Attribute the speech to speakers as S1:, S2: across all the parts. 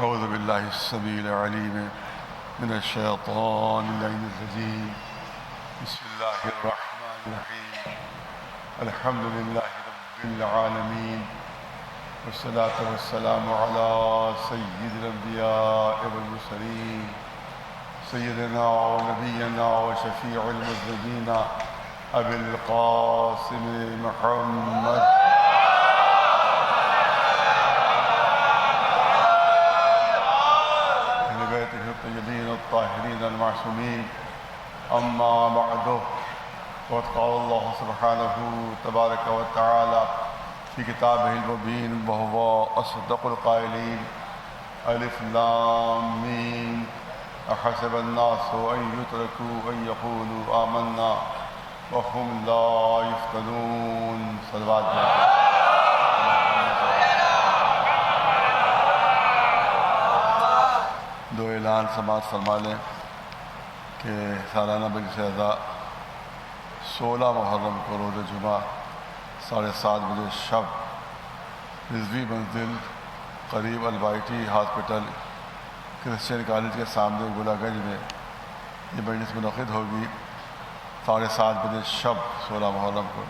S1: أعوذ بالله السميع العليم من الشيطان اللعين الرجيم. بسم الله الرحمن الرحيم. الحمد لله رب العالمين، والصلاة والسلام على سيد الأنبياء والمرسلين، سيدنا ونبينا وشفيع المذنبين أبي القاسم محمد أهل بيته الطيبين الطاهرين المعصومين. أما بعد، وقد قال الله سبحانه تبارك وتعالى في كتابه المبين وهو أصدق القائلين: ألف لام ميم أحسب الناس أن يتركوا أن يقولوا آمنا وهم لا يفتنون. صلوات دو اعلان سماعت فرما لیں کہ سالانہ مجلس اعزاء 16 محرم کو روز جمعہ 7:30 بجے شب رضوی منزل قریب البائٹی ہاسپٹل کرسچین کالج کے سامنے گولا گنج میں یہ مجلس منعقد ہوگی 7:30 بجے شب 16 محرم کو،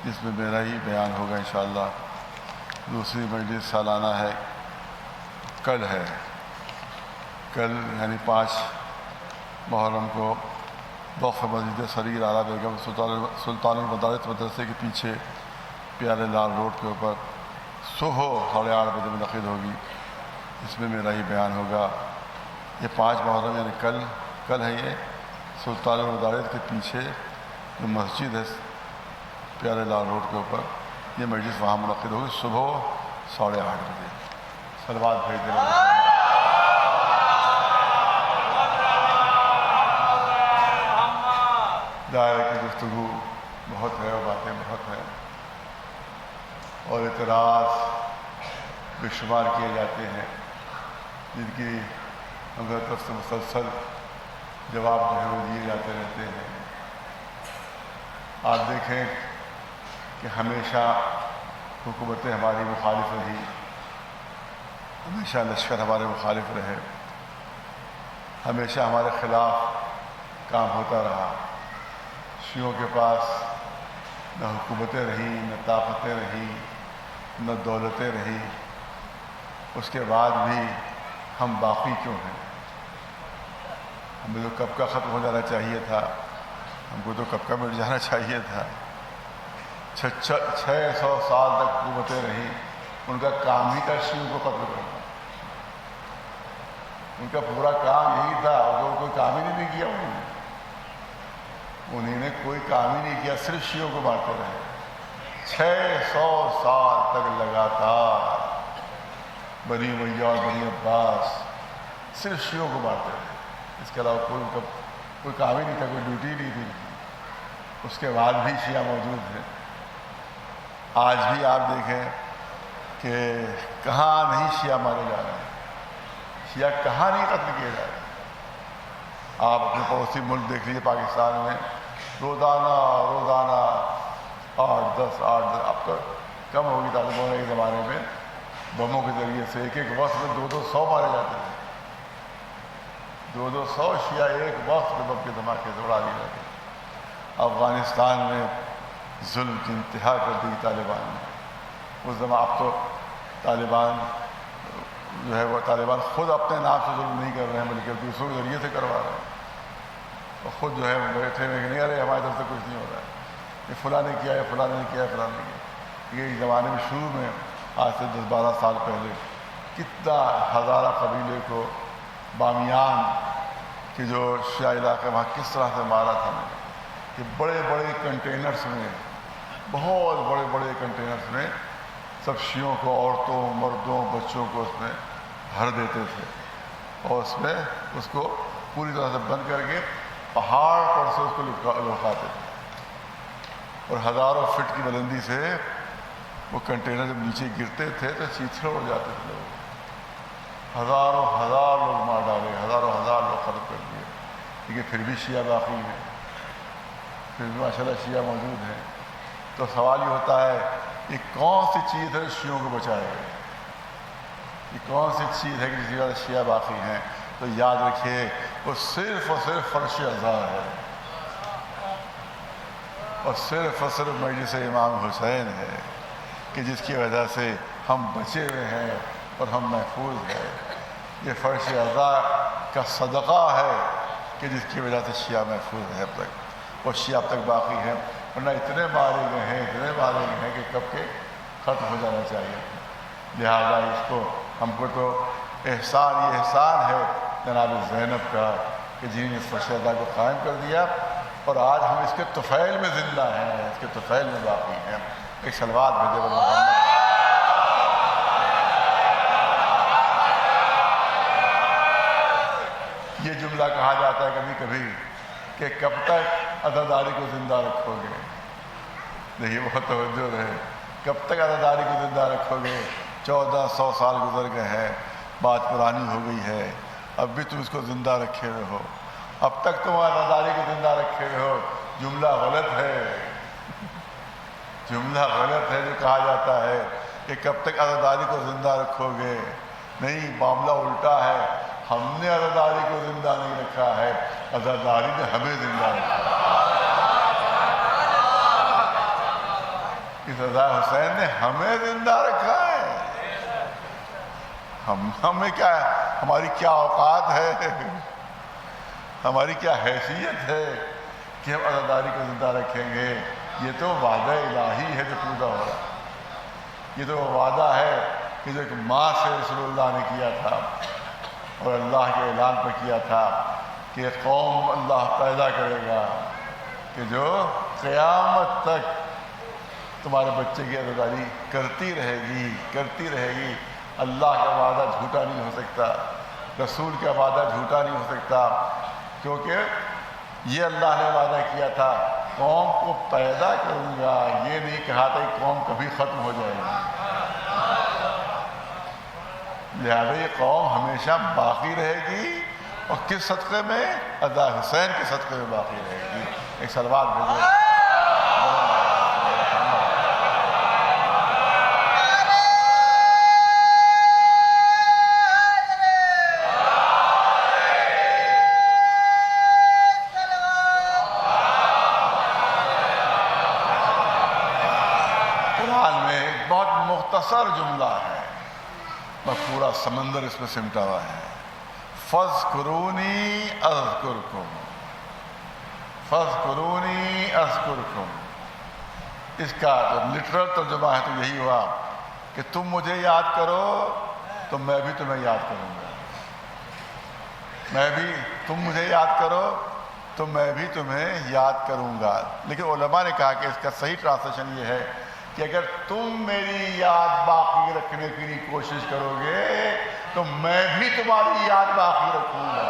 S1: جس میں میرا ہی بیان ہوگا انشاءاللہ. دوسری مجلس سالانہ ہے، کل ہے، کل یعنی 5 محرم کو وقف مسجد صغیر اعلیٰ بیگم سلطان المدارس مدرسے کے پیچھے پیارے لال روڈ کے اوپر صبح 8:30 بجے منعقد ہوگی. اس میں میرا ہی بیان ہوگا. یہ 5 محرم یعنی کل ہے. یہ سلطان المدارس کے پیچھے جو مسجد ہے پیارے لال روڈ کے اوپر، یہ مجلس وہاں منعقد ہوگی صبح 8:30 بجے. صلوات بھیج دیں. دائرے کی گفتگو بہت ہے اور باتیں بہت ہیں، اور اعتراض بے شمار کیے جاتے ہیں جن کی ہماری طرف سے مسلسل جواب جو ہے وہ دیے جاتے رہتے ہیں. آپ دیکھیں کہ ہمیشہ حکومتیں ہماری مخالف رہی، ہمیشہ لشکر ہمارے مخالف رہے، ہمیشہ ہمارے خلاف کام ہوتا رہا. شیعوں کے پاس نہ حکومتیں رہیں، نہ طاقتیں رہیں، نہ دولتیں رہیں. اس کے بعد بھی ہم باقی کیوں ہیں؟ ہمیں تو کب کا ختم ہو جانا چاہیے تھا، ہم کو تو کب کا مٹ جانا چاہیے تھا. 600 سال تک حکومتیں رہیں، ان کا کام ہی تھا شیعوں کو قتل کرنا. ان کا پورا کام یہی تھا، اور کوئی کام ہی نہیں کیا انہوں نے کوئی کام ہی نہیں کیا، صرف شیعوں کو مارتے رہے 600 سال تک لگاتار. بنی امیہ اور بنی عباس صرف شیعوں کو مارتے رہے، اس کے علاوہ کوئی کام ہی نہیں تھا، کوئی ڈیوٹی نہیں تھی. اس کے بعد بھی شیعہ موجود ہیں. آج بھی آپ دیکھیں کہ کہاں نہیں شیعہ مارے جا رہے ہیں، شیعہ کہاں نہیں قتل کیے جا رہے ہیں. آپ اپنے پڑوسی ملک دیکھ لیجیے، پاکستان میں روزانہ 8-10 اب تو کم ہوگی طالبان کے زمانے میں، بموں کے ذریعے سے ایک وقت میں 200 مارے جاتے تھے. 200 شیعہ ایک وقت میں بم کے دھماکے سے اڑا دیے جاتے. افغانستان میں ظلم کی انتہا کر دی طالبان نے. اس زمان اب تو طالبان جو ہے وہ طالبان خود اپنے نام سے ظلم نہیں کر رہے ہیں، بلکہ دوسروں کے ذریعے سے کروا رہے ہیں. اور خود جو ہے بیٹھے ہوئے کہ نہیں، ارے ہماری طرف سے کچھ نہیں ہو رہا ہے، یہ فلاں نے کیا ہے، فلاں نے کیا ہے، فلاں نے کیا. یہ زمانے میں شروع میں آج سے 10-12 سال پہلے کتنا ہزارہ قبیلے کو بامیان کے جو شیعہ علاقے وہاں کس طرح سے مارا تھا میں نے، کہ بڑے بڑے کنٹینرز میں، بہت بڑے بڑے کنٹینرز میں سب شیعوں کو، عورتوں، مردوں، بچوں کو اس میں بھر دیتے تھے، اور اس کو پوری طرح سے بند کر کے پہاڑ پر سے اس کو لوکاتے تھے. اور ہزاروں فٹ کی بلندی سے وہ کنٹینر جب نیچے گرتے تھے تو چیتھڑ ہو جاتے تھے لوگ. ہزار لوگ مار ڈالے، ہزار لوگ ختم کر دیے. لیکن پھر بھی شیعہ باقی ہیں، پھر بھی ماشاء اللہ شیعہ موجود ہیں. تو سوال یہ ہوتا ہے یہ کون سی چیز ہے شیعوں کو بچائے گا؟ کہ کون سی چیز ہے کہ جس کی وجہ سے شیعہ باقی ہیں، تو یاد رکھیے وہ صرف اور صرف فرش ازا ہے، اور صرف مجلس امام حسین ہے کہ جس کی وجہ سے ہم بچے ہوئے ہیں اور ہم محفوظ ہیں۔ یہ فرش ازا کا صدقہ ہے کہ جس کی وجہ سے شیعہ محفوظ ہے اب تک، اور شیعہ اب تک باقی ہیں، ورنہ اتنے مارے گئے ہیں کہ کب کے ختم ہو جانا چاہیے۔ لہذا اس کو ہم کو تو یہ احسان ہے جناب زینب کا کہ جنہوں نے اس فرش ازا کو قائم کر دیا، اور آج ہم اس کے طفیل میں زندہ ہیں، اس کے طفیل میں باقی ہیں۔ ایک صلوات بھیجے محمد۔ یہ جملہ کہا جاتا ہے کبھی کبھی کہ کب تک عزاداری کو زندہ رکھو گے؟ دیکھیے بہت توجہ رہے، کب تک عزاداری کو زندہ رکھو گے؟ 1400 سال گزر گئے ہیں، بات پرانی ہو گئی ہے، اب بھی تم اس کو زندہ رکھے ہوئے ہو، اب تک تم عزاداری کو زندہ رکھے ہوئے ہو۔ جملہ غلط ہے، جملہ غلط ہے جو کہا جاتا ہے کہ کب تک عزاداری کو زندہ رکھو گے۔ نہیں، معاملہ الٹا ہے، ہم نے عزاداری کو زندہ نہیں رکھا ہے، عزاداری نے ہمیں زندہ رکھا ہے۔ اس رضا حسین نے ہمیں زندہ رکھا ہے۔ ہمیں کیا ہے، ہماری کیا اوقات ہے، ہماری کیا حیثیت ہے کہ ہم عزاداری کو زندہ رکھیں گے؟ یہ تو وعدہ الہی ہے جو پورا ہو رہا ہے۔ یہ تو وعدہ ہے کہ جو ایک ماں سے رسول اللہ نے کیا تھا اور اللہ کے اعلان پر کیا تھا کہ قوم اللہ پیدا کرے گا کہ جو قیامت تک تمہارے بچے کی عزاداری کرتی رہے گی۔ اللہ کا وعدہ جھوٹا نہیں ہو سکتا، رسول کا وعدہ جھوٹا نہیں ہو سکتا، کیونکہ یہ اللہ نے وعدہ کیا تھا قوم کو پیدا کروں گا، یہ نہیں کہا تھا کہ قوم کبھی ختم ہو جائے گی۔ لہذا یہ قوم ہمیشہ باقی رہے گی، اور کس صدقے میں؟ رضا حسین کے صدقے میں باقی رہے گی۔ ایک صلوات بھیجو۔ مختصر جملہ ہے، بس پورا سمندر اس میں سمٹا ہوا ہے۔ فَاذْكُرُونِي أَذْكُرْكُمْ، فَاذْكُرُونِي أَذْكُرْكُمْ۔ اس کا جو لٹرل ترجمہ ہے تو یہی ہوا کہ تم مجھے یاد کرو تو میں بھی تمہیں یاد کروں گا، تم مجھے یاد کرو تو میں بھی تمہیں یاد کروں گا۔ لیکن علماء نے کہا کہ اس کا صحیح ٹرانسلیشن یہ ہے کہ اگر تم میری یاد باقی رکھنے کے لیے کوشش کرو گے تو میں بھی تمہاری یاد باقی رکھوں گا۔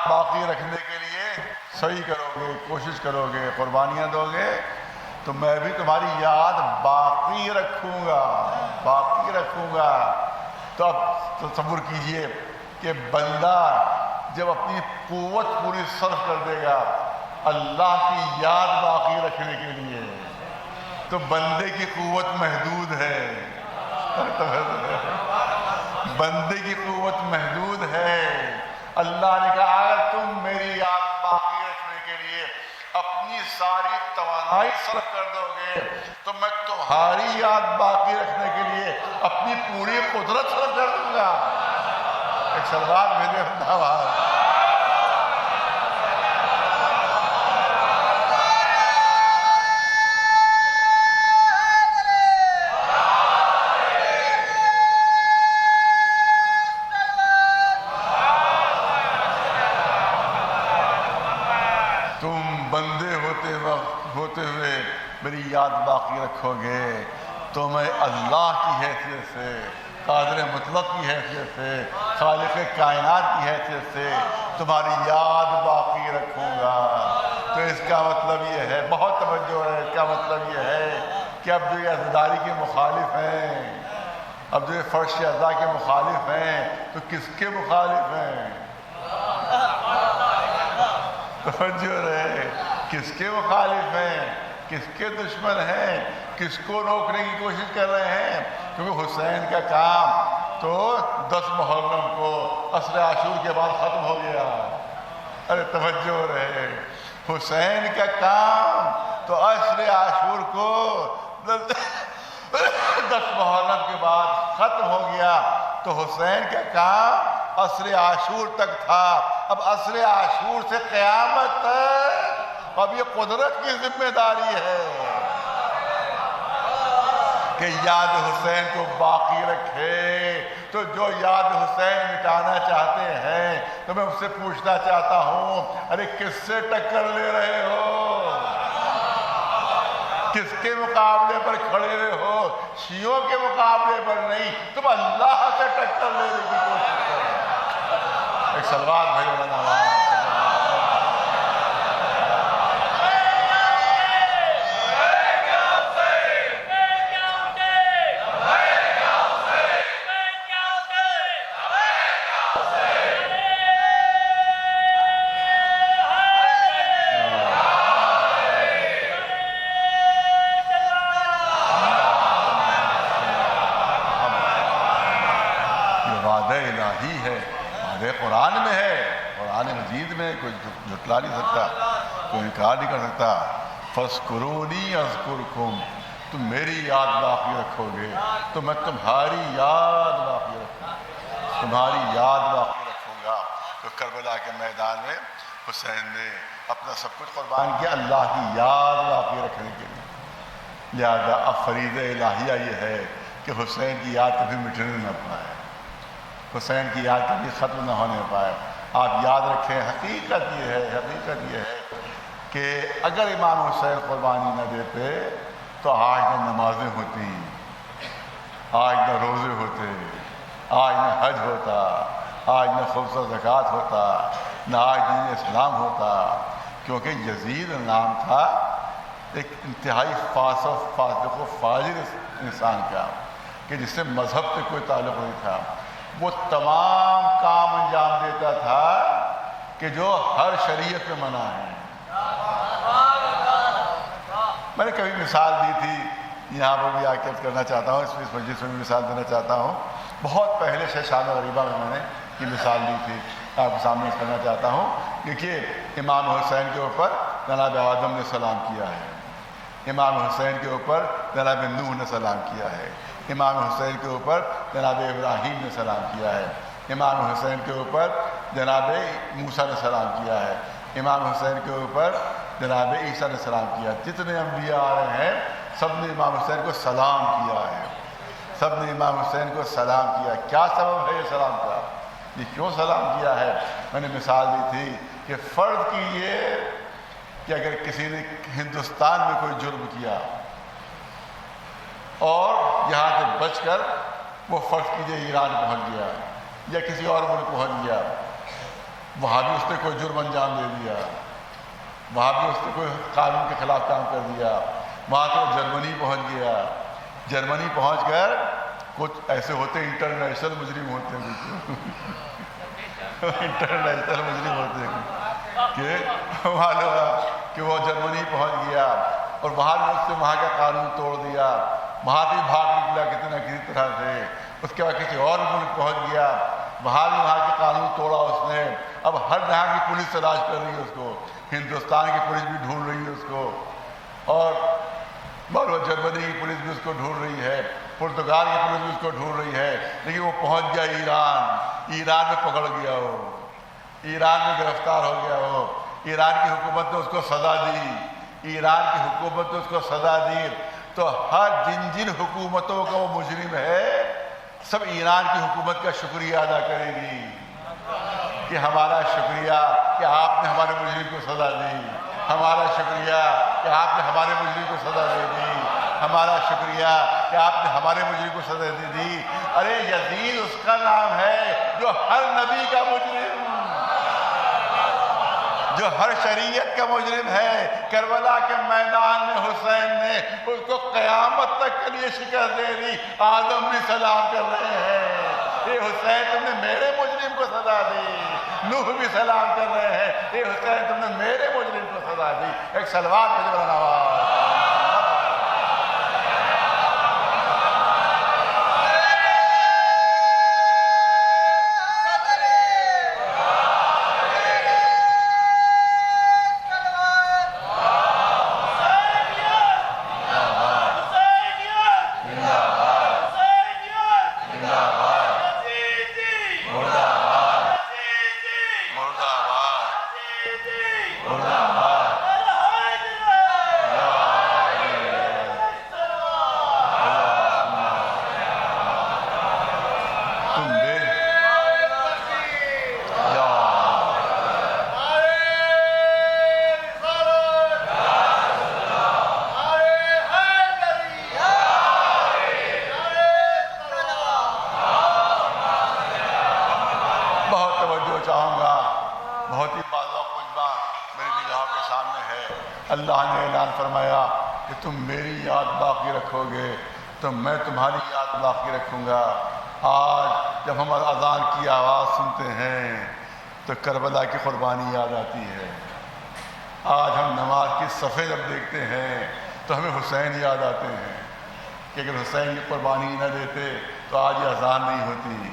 S1: باقی رکھنے کے لیے صحیح کرو گے، کوشش کرو گے، قربانیاں دو گے تو میں بھی تمہاری یاد باقی رکھوں گا۔ تو اب تصور کیجئے کہ بندہ جب اپنی قوت پوری صرف کر دے گا اللہ کی یاد باقی رکھنے کے لیے تو بندے کی قوت محدود ہے، بندے کی قوت محدود ہے۔ اللہ نے کہا اگر تم میری یاد باقی رکھنے کے لیے اپنی ساری توانائی صرف کر دو گے تو میں تمہاری یاد باقی رکھنے کے لیے اپنی پوری قدرت صرف کر دوں گا۔ ایک صلوات بھیجے خداوند۔ ہوتے ہوئے میری یاد باقی رکھو گے تو میں اللہ کی حیثیت سے قادر مطلق کی حیثیت سے، خالق کائنات کی حیثیت سے تمہاری یاد باقی رکھوں گا۔ تو اس کا مطلب یہ ہے، بہت توجہ ہے، اس کا مطلب یہ ہے کہ اب جو یہ عزاداری کے مخالف ہیں، اب جو یہ فرش اعضاء کے مخالف ہیں، تو کس کے مخالف ہیں؟ توجہ رہے، کس کے مخالف ہیں، کس کے دشمن ہیں، کس کو روکنے کی کوشش کر رہے ہیں؟ کیونکہ حسین کا کام تو 10 محرم کو عصر عاشور کے بعد ختم ہو گیا۔ ارے توجہ رہے، حسین کا کام تو عصر عاشور کو 10 محرم کے بعد ختم ہو گیا، تو حسین کا کام عصر عاشور تک تھا۔ اب عصر عاشور سے قیامت تک اب یہ قدرت کی ذمہ داری ہے کہ یاد حسین کو باقی رکھے۔ تو جو یاد حسین مٹانا چاہتے ہیں تو میں اس سے پوچھنا چاہتا ہوں، ارے کس سے ٹکر لے رہے ہو؟ کس کے مقابلے پر کھڑے ہوئے ہو؟ شیعوں کے مقابلے پر نہیں، تم اللہ سے ٹکر لینے کی کوشش کرو۔ ایک سلوات بھائی بنا الہی ہے، ہمارے قرآن میں ہے، قرآن مجید میں کوئی جھٹلا نہیں سکتا، کوئی انکار نہیں کر سکتا۔ فَاذْكُرُونِي أَذْكُرْكُمْ، تم میری یاد باقی رکھو گے تو میں تمہاری یاد باقی رکھوں گا، تمہاری یاد باقی رکھوں گا۔ تو کربلا کے میدان میں حسین نے اپنا سب کچھ قربان کیا اللہ کی یاد باقی رکھنے کے لیے۔ لہذا اب فریضہ الہیہ یہ ہے کہ حسین کی یاد کبھی مٹنے نہ پائے، حسین کی یاد کبھی ختم نہ ہونے پائے۔ آپ یاد رکھیں، حقیقت یہ ہے کہ اگر امام حسین قربانی نہ دیتے تو آج نہ نمازیں ہوتی، آج نہ روزے ہوتے، آج نہ حج ہوتا، آج نہ خمس و زکوٰۃ ہوتا، نہ آج دین اسلام ہوتا۔ کیونکہ یزید نام تھا ایک انتہائی فاسق و فاجر انسان کا، کہ جس سے مذہب سے کوئی تعلق نہیں تھا۔ وہ تمام کام انجام دیتا تھا کہ جو ہر شریعت میں منع ہے۔ میں نے کبھی مثال دی تھی، یہاں پر بھی عرض کرنا چاہتا ہوں، اس مجلس میں بھی مثال دینا چاہتا ہوں۔ بہت پہلے شان غریبہ میں نے یہ مثال دی تھی، آپ کے سامنے اس کرنا چاہتا ہوں۔ دیکھیے، امام حسین کے اوپر جناب آدم نے سلام کیا ہے، امام حسین کے اوپر جناب نوح نے سلام کیا ہے، امام حسین کے اوپر جناب ابراہیم نے سلام کیا ہے، امام حسین کے اوپر جناب موسیٰ نے سلام کیا ہے، امام حسین کے اوپر جناب عیسیٰ نے سلام کیا۔ جتنے انبیاء آ رہے ہیں سب نے امام حسین کو سلام کیا ہے، سب نے امام حسین کو سلام کیا۔ کیا سبب ہے یہ سلام کا؟ یہ کیوں سلام کیا ہے؟ میں نے مثال دی تھی کہ فرض کیجیے کہ اگر کسی نے ہندوستان میں کوئی جرم کیا اور یہاں سے بچ کر وہ فرض کیجیے ایران پہنچ گیا یا کسی اور ملک پہنچ گیا، وہاں بھی اس نے کوئی جرم انجام دے دیا، وہاں بھی اس نے کوئی قانون کے خلاف کام کر دیا، وہاں تو جرمنی پہنچ گیا، جرمنی پہنچ کر کچھ ایسے ہوتے انٹرنیشنل مجرم ہوتے ہیں، انٹرنیشنل مجرم ہوتے ہیں کہ معلوم کہ وہ جرمنی پہنچ گیا اور وہاں نے اس سے وہاں کا قانون توڑ دیا، وہاں بھی بھاگ نکلا کسی نہ کسی طرح سے، اس کے بعد کسی اور ملک پہنچ گیا، وہاں بھی وہاں کے قانون توڑا اس نے۔ اب ہر جہاں کی پولیس تلاش کر رہی ہے اس کو، ہندوستان کی پولیس بھی ڈھونڈ رہی ہے اس کو، اور جرمنی کی پولیس بھی اس کو ڈھونڈ رہی ہے، پرتگال کی پولیس بھی اس کو ڈھونڈ رہی ہے، لیکن وہ پہنچ گیا ایران میں پکڑ گیا ہو، ایران میں گرفتار ہو گیا ہو، ایران کی حکومت نے اس کو سزا دی، ایران کی حکومت نے اس کو سزا دی۔ تو ہر جن حکومتوں کا وہ مجرم ہے سب ایران کی حکومت کا شکریہ ادا کرے گی کہ ہمارا شکریہ کہ آپ نے ہمارے مجرم کو سزا دی، ہمارا شکریہ کہ آپ نے ہمارے مجرم کو سزا دے دی، ہمارا شکریہ کہ آپ نے ہمارے مجرم کو سزا دے دی۔ ارے یزید اس کا نام ہے جو ہر نبی کا مجرم، جو ہر شریعت کا مجرم ہے۔ کربلا کے میدان میں حسین نے اس کو قیامت تک کے لیے شکست دے دی۔ آدم بھی سلام کر رہے ہیں، اے حسین تم نے میرے مجرم کو سزا دی۔ نوح بھی سلام کر رہے ہیں، اے حسین تم نے میرے مجرم کو سزا دی۔ ایک صلوات مجھے بڑا نواز۔ اللہ نے اعلان فرمایا کہ تم میری یاد باقی رکھو گے تو میں تمہاری یاد باقی رکھوں گا۔ آج جب ہم اذان کی آواز سنتے ہیں تو کربلا کی قربانی یاد آتی ہے۔ آج ہم نماز کی صفحے جب دیکھتے ہیں تو ہمیں حسین یاد آتے ہیں کہ اگر حسین کی قربانی نہ دیتے تو آج یہ اذان نہیں ہوتی،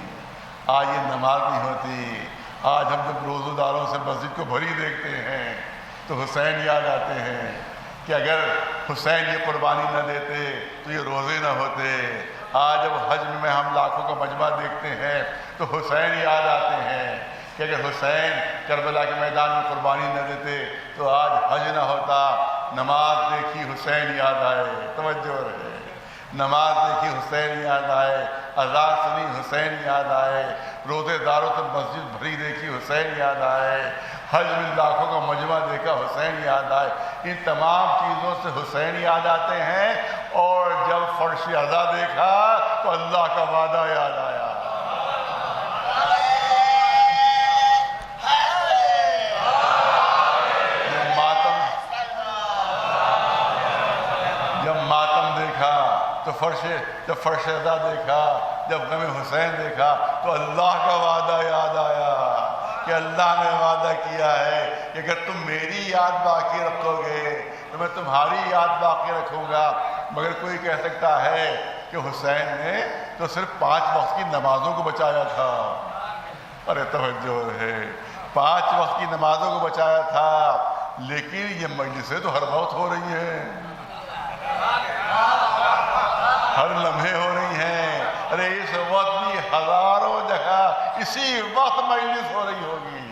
S1: آج یہ نماز نہیں ہوتی۔ آج ہم جب روزہ داروں سے مسجد کو بھری دیکھتے ہیں تو حسین یاد آتے ہیں کہ اگر حسین یہ قربانی نہ دیتے تو یہ روزے نہ ہوتے۔ آج جب حج میں ہم لاکھوں کا مجمع دیکھتے ہیں تو حسین یاد آتے ہیں کہ اگر حسین کربلا کے میدان میں قربانی نہ دیتے تو آج حج نہ ہوتا۔ نماز دیکھی حسین یاد آئے، توجہ رہے، نماز دیکھی حسین یاد آئے، اذان سنی حسین یاد آئے، روزے داروں سے مسجد بھری دیکھی حسین یاد آئے، حج میں لاکھوں کا مجمع دیکھا حسین یاد آئے۔ ان تمام چیزوں سے حسین یاد آتے ہیں۔ اور جب فرش عزا دیکھا تو اللہ کا وعدہ یاد آیا۔ جب ماتم دیکھا تو جب فرش عزا دیکھا، جب غم حسین دیکھا تو اللہ کا وعدہ یاد آیا کہ اللہ نے وعدہ کیا ہے کہ اگر تم میری یاد باقی رکھو گے تو میں تمہاری یاد باقی رکھوں گا۔ مگر کوئی کہہ سکتا ہے کہ حسین نے تو صرف 5 وقت کی نمازوں کو بچایا تھا۔ ارے توجہ ہے، 5 وقت کی نمازوں کو بچایا تھا، لیکن یہ مجلسیں تو ہر وقت ہو رہی ہیں، ہر لمحے ہو رہی ہیں۔ ارے اس وقت بھی ہزاروں جگہ اسی وقت مجلس ہو رہی ہوگی۔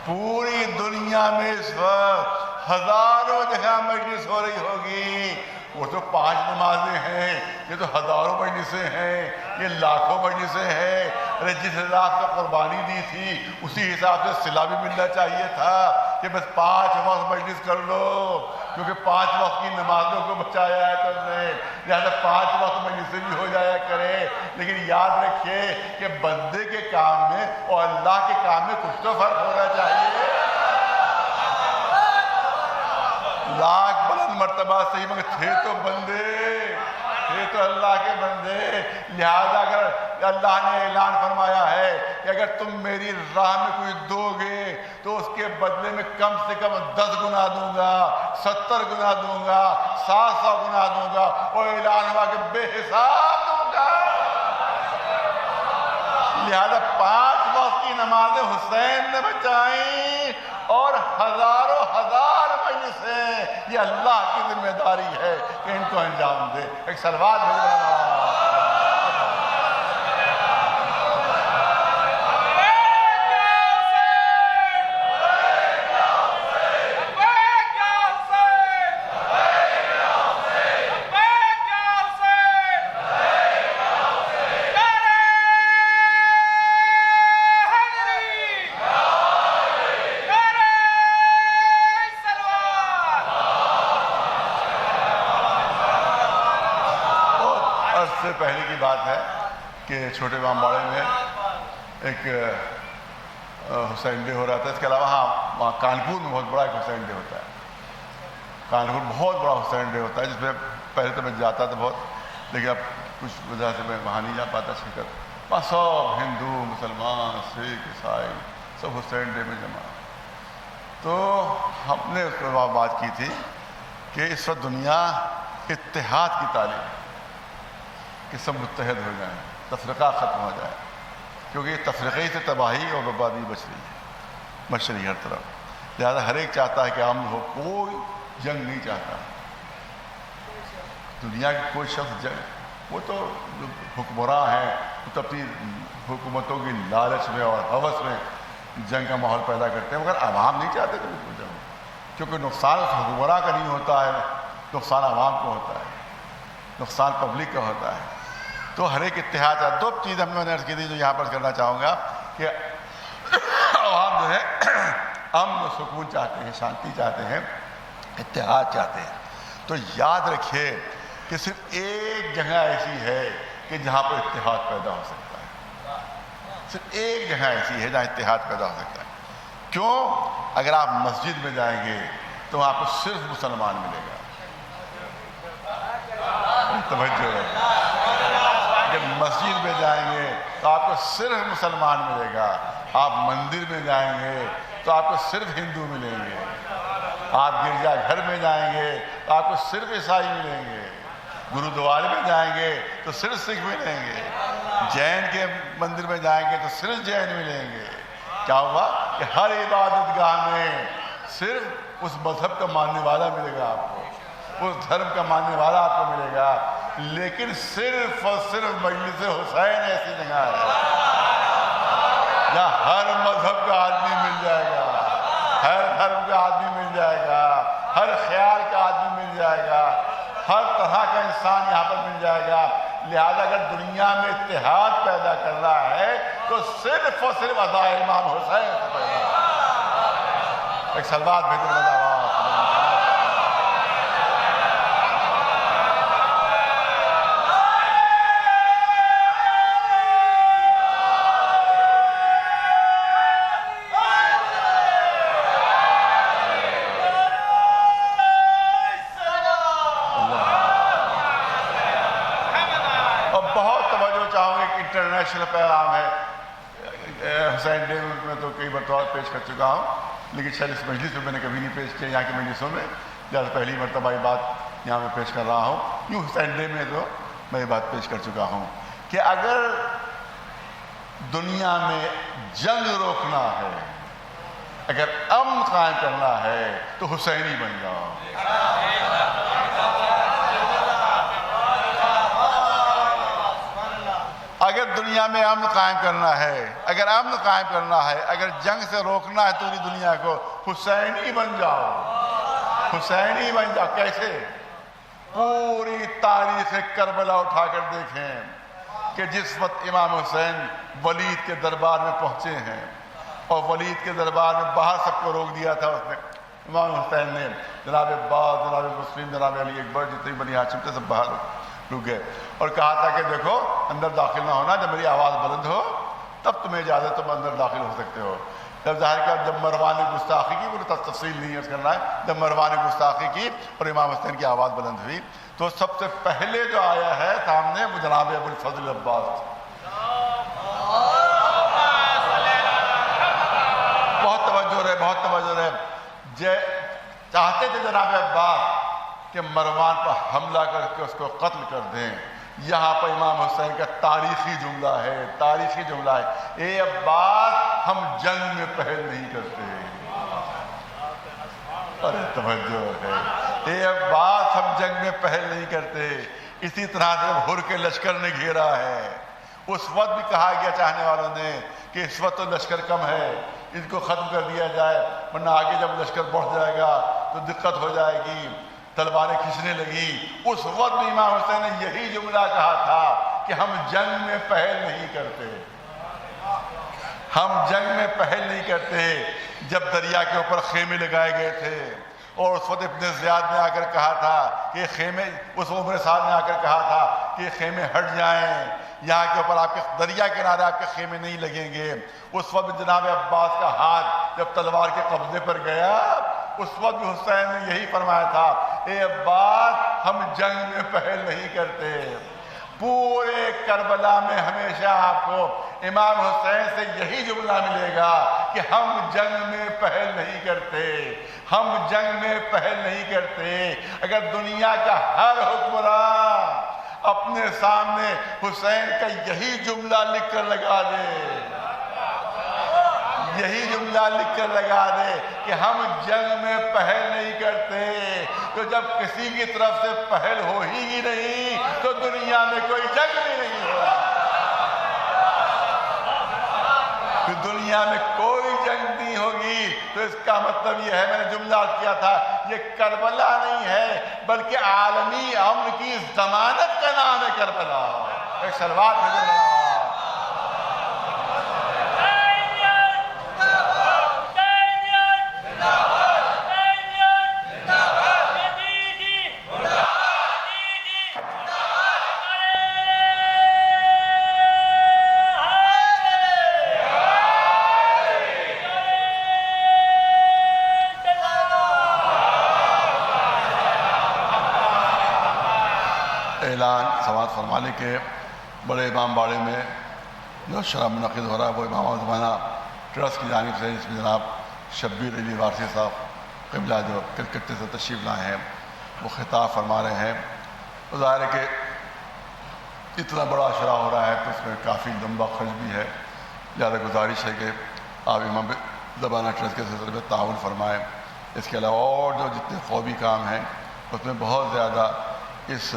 S1: پوری دنیا میں اس وقت ہزاروں جگہ مجلس ہو رہی ہوگی۔ وہ تو 5 نمازیں ہیں، یہ تو ہزاروں مجلسیں ہیں، یہ لاکھوں مجلسیں ہیں۔ ارے جس حساب سے قربانی دی تھی اسی حساب سے صلہ بھی ملنا چاہیے تھا کہ بس 5 وقت مجلس کر لو، کیونکہ 5 وقت کی نمازوں کو بچایا ہے تم نے، لہذا 5 وقت مجلسیں بھی ہو جایا کرے۔ لیکن یاد رکھیے کہ بندے کے کام میں اور اللہ کے کام میں کچھ تو فرق ہونا چاہیے۔ لاکھ بلند مرتبہ صحیح مگر تھے تو بندے، تھے تو اللہ کے بندے۔ لہذا اگر اللہ نے اعلان فرمایا ہے کہ اگر تم میری راہ میں کوئی دو گے تو اس کے بدلے میں کم سے کم 10 گنا دوں گا، 70 گنا دوں گا، 700 گنا دوں گا، اور اعلان ہوا کہ بے حساب دوں گا۔ لہذا 5 وقت کی نمازیں حسین نے بچائیں اور ہزاروں ہزار مجلسیں، یہ اللہ کی ذمہ داری ہے کہ ان کو انجام دے۔ ایک صلوات بھیجنا۔ عرص سے پہلے کی بات ہے کہ چھوٹے امام باڑے میں ایک حسین ڈے ہو رہا تھا. اس کے علاوہ وہاں کانپور میں بہت بڑا ایک حسین ڈے ہوتا ہے. کانپور بہت بڑا حسین ڈے ہوتا ہے جس میں پہلے تو میں جاتا تھا بہت, لیکن اب کچھ وجہ سے میں وہاں نہیں جا پاتا شرکت. وہاں سب ہندو, مسلمان, سکھ, عیسائی سب حسین ڈے میں جمع. تو ہم نے اس پر بات کی تھی کہ اس وقت دنیا اتحاد کی تعلیم, کہ سب متحد ہو جائیں, تفرقہ ختم ہو جائے, کیونکہ تفرقے سے تباہی اور بربادی بچ رہی ہے ہر طرف. لہٰذا ہر ایک چاہتا ہے کہ امن ہو, کوئی جنگ نہیں چاہتا. دنیا کی کوئی شخص جنگ, وہ تو حکمراں ہیں, وہ تو اپنی حکومتوں کی لالچ میں اور ہوس میں جنگ کا ماحول پیدا کرتے ہیں, مگر عوام نہیں چاہتے کہ وہ جنگ, کیونکہ نقصان حکمراں کا نہیں ہوتا ہے, نقصان عوام کو ہوتا ہے, نقصان پبلک کا ہوتا ہے. تو ہر ایک اتحاد ہے. دو چیز میں نے عرض کی تھی جو یہاں پر کرنا چاہوں گا کہ عوام جو ہے امن و سکون چاہتے ہیں, شانتی چاہتے ہیں, اتحاد چاہتے ہیں. تو یاد رکھیے کہ صرف ایک جگہ ایسی ہے کہ جہاں پر اتحاد پیدا ہو سکتا ہے. صرف ایک جگہ ایسی ہے جہاں اتحاد پیدا ہو سکتا ہے. کیوں؟ اگر آپ مسجد میں جائیں گے تو آپ کو صرف مسلمان ملے گا. توجہ ہے. اگر مسجد میں جائیں گے تو آپ کو صرف مسلمان ملے گا. آپ مندر میں جائیں گے تو آپ کو صرف ہندو ملیں گے. آپ گرجا گھر میں جائیں گے تو آپ کو صرف عیسائی ملیں گے. گرودوارے میں جائیں گے تو صرف سکھ ملیں گے. جین کے مندر میں جائیں گے تو صرف جین ملیں گے. کیا ہوا کہ ہر عبادت گاہ میں صرف اس مذہب کا ماننے والا ملے گا آپ کو, اس دھرم کا ماننے والا آپ کو ملے گا. لیکن صرف اور صرف مجلس حسین ایسی جگہ ہے جہاں ہر مذہب کا آدمی مل جائے گا, ہر دھرم کا آدمی مل جائے گا, ہر خیال کا آدمی مل جائے گا, ہر طرح کا انسان یہاں پر مل جائے گا. لہذا اگر دنیا میں اتحاد پیدا کرنا ہے تو صرف اور صرف عزائے امام حسین سے پیدا. ایک سلوات بھیجو رضا. انٹرنیشنل پیغام ہے. حسین ڈے میں تو کئی مرتبہ پیش کر چکا ہوں, لیکن شاید اس مجلس میں نے کبھی نہیں پیش کیا یہاں کی مجلسوں میں. لہٰذا پہلی مرتبہ یہ بات یہاں میں پیش کر رہا ہوں. یوں حسین ڈے میں تو میں یہ بات پیش کر چکا ہوں کہ اگر دنیا میں جنگ روکنا ہے, اگر امن قائم کرنا ہے تو حسینی بن جاؤ. اگر دنیا میں امن قائم کرنا ہے, اگر امن قائم کرنا ہے, اگر جنگ سے روکنا ہے پوری دنیا کو, حسینی بن جاؤ. حسینی بن جاؤ. کیسے؟ پوری تاریخ کربلا اٹھا کر دیکھیں کہ جس وقت امام حسین ولید کے دربار میں پہنچے ہیں اور ولید کے دربار میں باہر سب کو روک دیا تھا, اس میں امام حسین نے جناب عباس, جناب مسلم, جناب علی اکبر, جتنے بنی ہاشم تھے سب باہر رک گئے اور کہا تھا کہ دیکھو اندر داخل نہ ہونا, جب میری آواز بلند ہو تب تمہیں اجازت, تم اندر داخل ہو سکتے ہو. جب ظاہر کیا جب مروان نے گستاخی کی, وہ تفصیل نہیں عرض کرنا ہے, جب مروان نے گستاخی کی اور امام حسین کی آواز بلند ہوئی تو سب سے پہلے جو آیا ہے سامنے وہ جناب ابو الفضل عباس. بہت توجہ رہے, بہت توجہ رہے. چاہتے تھے جناب عباس کہ مروان پر حملہ کر کے اس کو قتل کر دیں. یہاں پر امام حسین کا تاریخی جملہ ہے, تاریخی جملہ ہے, اے عباس ہم جنگ میں پہل نہیں کرتے. ارے توجہ ہے, اے عباس ہم جنگ میں پہل نہیں کرتے. اسی طرح سے ہر کے لشکر نے گھیرا ہے, اس وقت بھی کہا گیا چاہنے والوں نے کہ اس وقت تو لشکر کم ہے, ان کو ختم کر دیا جائے, ورنہ آگے جب لشکر بڑھ جائے گا تو دقت ہو جائے گی. تلواریں کھینچنے لگی. اس وقت بھی امام حسین نے یہی جملہ کہا تھا کہ ہم جنگ میں پہل نہیں کرتے, ہم جنگ میں پہل نہیں کرتے. جب دریا کے اوپر خیمے لگائے گئے تھے اور اس وقت ابن زیاد نے آ کر کہا تھا کہ خیمے، اس عمر سعد نے آ کر کہا تھا کہ خیمے ہٹ جائیں، یہاں کے اوپر آپ کے دریا کنارے آپ کے خیمے نہیں لگیں گے۔ اس وقت جناب عباس کا ہاتھ جب تلوار کے قبضے پر گیا، اس وقت حسین نے یہی فرمایا تھا، اے عباس ہم جنگ میں پہل نہیں کرتے۔ پورے کربلا میں ہمیشہ آپ کو امام حسین سے یہی جملہ ملے گا کہ ہم جنگ میں پہل نہیں کرتے، ہم جنگ میں پہل نہیں کرتے۔ اگر دنیا کا ہر حکمران اپنے سامنے حسین کا یہی جملہ لکھ کر لگا دے، یہی جملہ لکھ کر لگا دے کہ ہم جنگ میں پہل نہیں کرتے، تو جب کسی کی طرف سے پہل ہو ہی نہیں تو دنیا میں کوئی جنگ بھی نہیں ہوگا۔ تو دنیا میں کوئی جنگ نہیں ہوگی، تو اس کا مطلب یہ ہے، میں نے جملہ کیا تھا، یہ کربلا نہیں ہے بلکہ عالمی امن کی ضمانت کا نام ہے کربلا۔ ایک سلوات بھیجو نا۔ اعلان سماعت فرمانے کے بڑے امام باڑے میں جو شرح منعقد ہو رہا ہے وہ امام زمانہ ٹرسٹ کی جانب سے، جس میں جناب شبیر علی وارثی صاحب قبلہ جو کلکتے سے تشریف لائے ہیں، وہ خطاب فرما رہے ہیں۔ تو ظاہر ہے کہ اتنا بڑا شرح ہو رہا ہے تو اس میں کافی لمبا خرچ بھی ہے، لہٰذا گزارش ہے کہ آپ امام زمانہ ٹرسٹ کے سلسلے میں تعاون فرمائیں۔ اس کے علاوہ اور جو جتنے قومی کام ہیں اس میں بہت زیادہ اس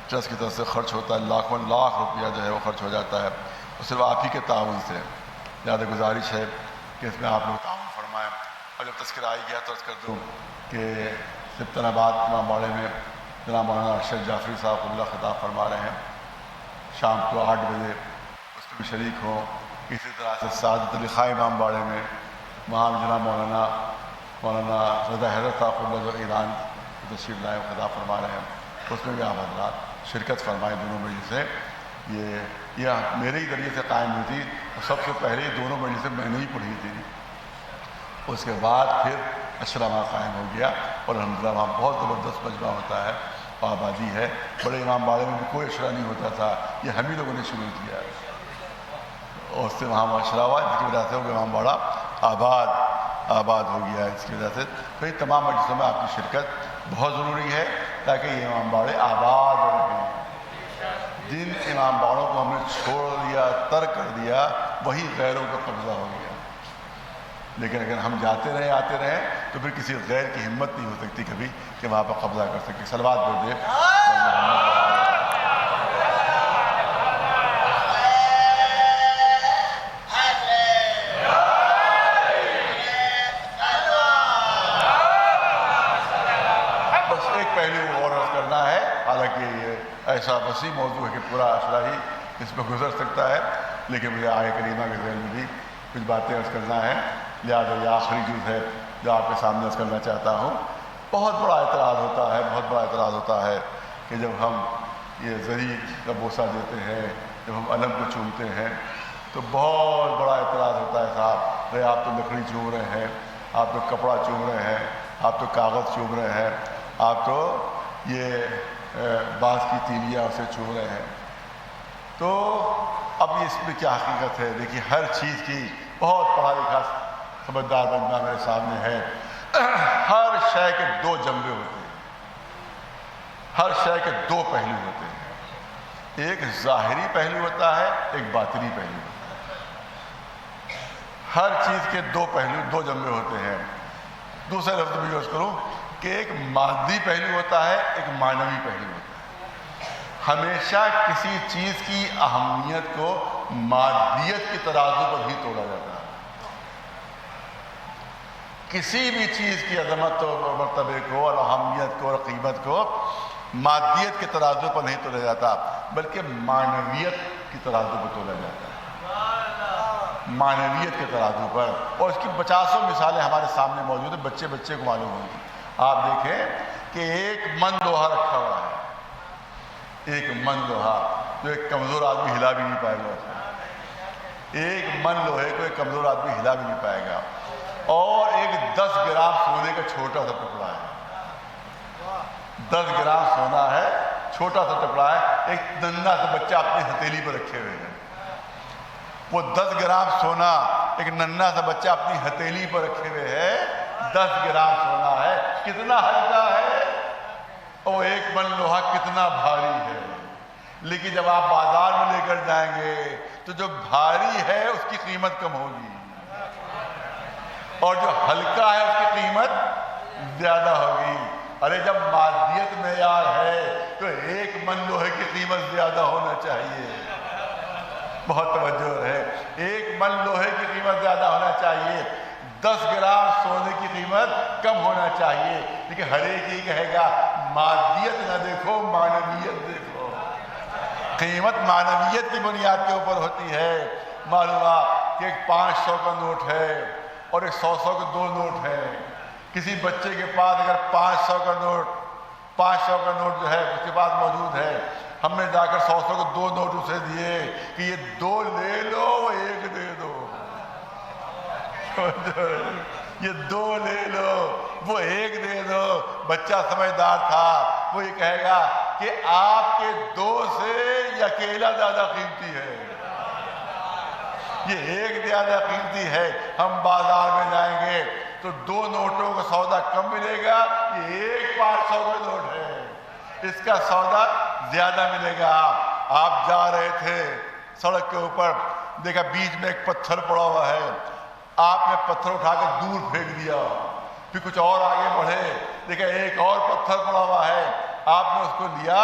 S1: ٹرسٹ کی طرف سے خرچ ہوتا ہے، لاکھوں لاکھ روپیہ جو ہے وہ خرچ ہو جاتا ہے، اور صرف آپ ہی کے تعاون سے۔ لہٰذا گزارش ہے کہ اس میں آپ لوگ تعاون فرمائیں۔ اور جب تذکرہ آئی گیا تو عرض کر دوں کہ سبتن آباد امام باڑے میں جناب مولانا ارشد جعفری صاحب اللہ خطاب فرما رہے ہیں، شام کو 8 بجے اس میں بھی شریک ہوں۔ اسی طرح سے سعادت علی خان امام باڑے میں وہاں بھی جناب مولانا رضا حیدر صاحب اللہ جو ایران تشریف لائے خطاب فرما رہے ہیں، اس میں بھی آپ حضرات شرکت فرمائے دونوں مجلسیں۔ یہ میرے ہی ذریعے سے قائم ہوئی تھی، سب سے پہلے دونوں مجلسیں میں نے ہی پڑھی تھی، اس کے بعد پھر اشرا وہاں قائم ہو گیا، اور الحمدللہ وہاں بہت زبردست مجمع ہوتا ہے، آبادی ہے۔ بڑے امام باڑے میں بھی کوئی اشرا نہیں ہوتا تھا، یہ ہم ہی لوگوں نے شروع کیا، اور اس سے وہاں اشرا ہوا، جس کی وجہ سے امام باڑہ آباد ہو گیا۔ اس کی وجہ سے تو یہ تمام مجلسوں میں آپ کی شرکت بہت ضروری ہے، تاکہ یہ امام باڑے آباد ہو رہے ہیں۔ جن امام باڑوں کو ہم نے چھوڑ دیا، ترک کر دیا، وہی غیروں کا قبضہ ہو گیا۔ لیکن اگر ہم جاتے رہے آتے رہے تو پھر کسی غیر کی ہمت نہیں ہو سکتی کبھی کہ وہاں پر قبضہ کر سکے۔ صلوات بول دے۔ بس ایک پہلو اور عرض کرنا ہے، حالانکہ یہ ایسا وسیع موضوع ہے کہ پورا اشرا ہی اس پہ گزر سکتا ہے، لیکن مجھے آیہ کریمہ کے ذہن میں بھی کچھ باتیں عرض کرنا ہے، لہٰذا یہ آخری جز ہے جو آپ کے سامنے عرض کرنا چاہتا ہوں۔ بہت بڑا اعتراض ہوتا ہے کہ جب ہم یہ زری کا بوسہ دیتے ہیں، جب ہم علم کو چومتے ہیں تو بہت بڑا اعتراض ہوتا ہے، صاحب بھائی آپ تو لکڑی چوم رہے ہیں، آپ تو کپڑا چوم رہے ہیں، آپ تو کاغذ چوم رہے ہیں، آپ تو یہ بانس کی تیلیاں اسے چوم رہے ہیں۔ تو اب اس میں کیا حقیقت ہے؟ دیکھیے، ہر چیز کی بہت پڑھا لکھا سمجھدار بندہ میرے سامنے ہے۔ ہر شے کے 2 جنبے ہوتے ہیں، ہر شے کے 2 پہلو ہوتے ہیں، ایک ظاہری پہلو ہوتا ہے، ایک باطنی پہلو ہوتا ہے۔ ہر چیز کے 2 پہلو، 2 جنبے ہوتے ہیں۔ دوسرے لفظ میں یوز کروں کہ ایک مادی پہلو ہوتا ہے، ایک معنوی پہلو ہوتا ہے۔ ہمیشہ کسی چیز کی اہمیت کو مادیت کی ترازو پر ہی تولا جاتا ہے، کسی بھی چیز کی عظمت اور مرتبے کو اور اہمیت کو اور قیمت کو مادیت کے ترازو پر نہیں تولا جاتا، بلکہ معنویت کی ترازو پر تولا جاتا ہے، معنویت کے ترازو پر۔ اور اس کی 50 مثالیں ہمارے سامنے موجود ہیں، بچے کو معلوم ہوگی۔ آپ دیکھیں کہ ایک من لوہا رکھا ہوا ہے، ایک من لوہا جو ایک کمزور آدمی ہلا بھی نہیں پائے گا، ایک من لوہے کو ایک کمزور آدمی ہلا بھی نہیں پائے گا، اور ایک 10 گرام سونے کا چھوٹا سا ٹکڑا ہے، 10 گرام سونا ہے، چھوٹا سا ٹکڑا ہے، ایک ننھا سا بچہ اپنی ہتھیلی پر رکھے ہوئے ہے، وہ 10 گرام سونا ایک ننھا سا بچہ اپنی ہتھیلی پر رکھے ہوئے ہے، 10 گرام سونا ہے، کتنا ہلکا ہے، اور ایک من لوہا کتنا بھاری ہے۔ لیکن جب آپ بازار میں لے کر جائیں گے تو جو بھاری ہے اس کی قیمت کم ہوگی، اور جو ہلکا ہے اس کی قیمت زیادہ ہوگی۔ ارے جب مادیت معیار ہے تو ایک من لوہے کی قیمت زیادہ ہونا چاہیے، بہت توجہ ہے، ایک من لوہے کی قیمت زیادہ ہونا چاہیے، 10 گرام سونے کی قیمت کم ہونا چاہیے۔ لیکن ہر ایک ہی کہے گا مادیت نہ دیکھو، معنویت دیکھو، قیمت معنویت کی بنیاد کے اوپر ہوتی ہے۔ معلوم ہوا کہ ایک 500 کا نوٹ ہے اور ایک 100 کے 2 نوٹ ہیں، کسی بچے کے پاس اگر 500 کا نوٹ جو ہے اس کے پاس موجود ہے، ہم نے جا کر 100 کے 2 نوٹ اسے دیے کہ یہ 2 لے لو، وہ 1 دے دو، یہ 2 لے لو وہ 1 دے دو۔ بچہ سمجھدار تھا، وہ یہ کہے گا کہ آپ کے 2 سے یہ اکیلا زیادہ قیمتی ہے، یہ 1 زیادہ قیمتی ہے۔ ہم بازار میں جائیں گے تو 2 نوٹوں کا سودا کم ملے گا، یہ 1 500 کا نوٹ ہے، اس کا سودا زیادہ ملے گا۔ آپ جا رہے تھے سڑک کے اوپر، دیکھا بیچ میں ایک پتھر پڑا ہوا ہے، آپ نے پتھر اٹھا کے دور پھینک دیا، پھر کچھ اور آگے بڑھے، دیکھا ایک اور پتھر پڑا ہوا ہے، آپ نے اس کو لیا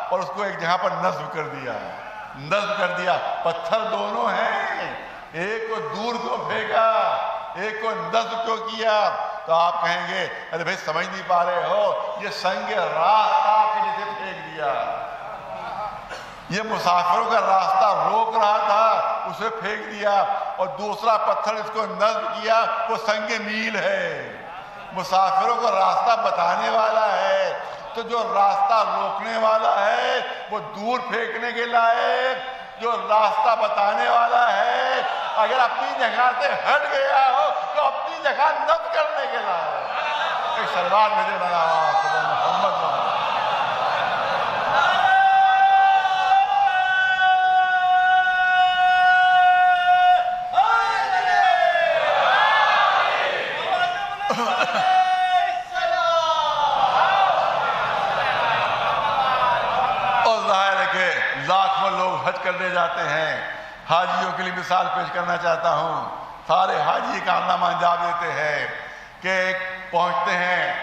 S1: اور اس کو ایک جگہ پر نصب کر دیا، پتھر دونوں ہیں، ایک کو دور کو پھینکا، ایک کو نصب کو کیا۔ تو آپ کہیں گے ارے بھائی سمجھ نہیں پا رہے ہو، یہ سنگ راستہ کے جیسے پھینک دیا، یہ مسافروں کا راستہ روک رہا تھا، اسے پھینک دیا، اور دوسرا پتھر اس کو نصب کیا، وہ سنگ میل ہے، مسافروں کو راستہ بتانے والا ہے۔ تو جو راستہ روکنے والا ہے وہ دور پھینکنے کے لائق، جو راستہ بتانے والا ہے اگر اپنی جگہ سے ہٹ گیا ہو تو اپنی جگہ نصب کرنے کے لائق۔ ایک سلوات بھیجے محمد لاکھوں لوگ حج کرنے جاتے ہیں، حاجیوں کے لیے مثال پیش کرنا چاہتا ہوں، سارے حاجی کارنامہ انجام دیتے ہیں کہ پہنچتے ہیں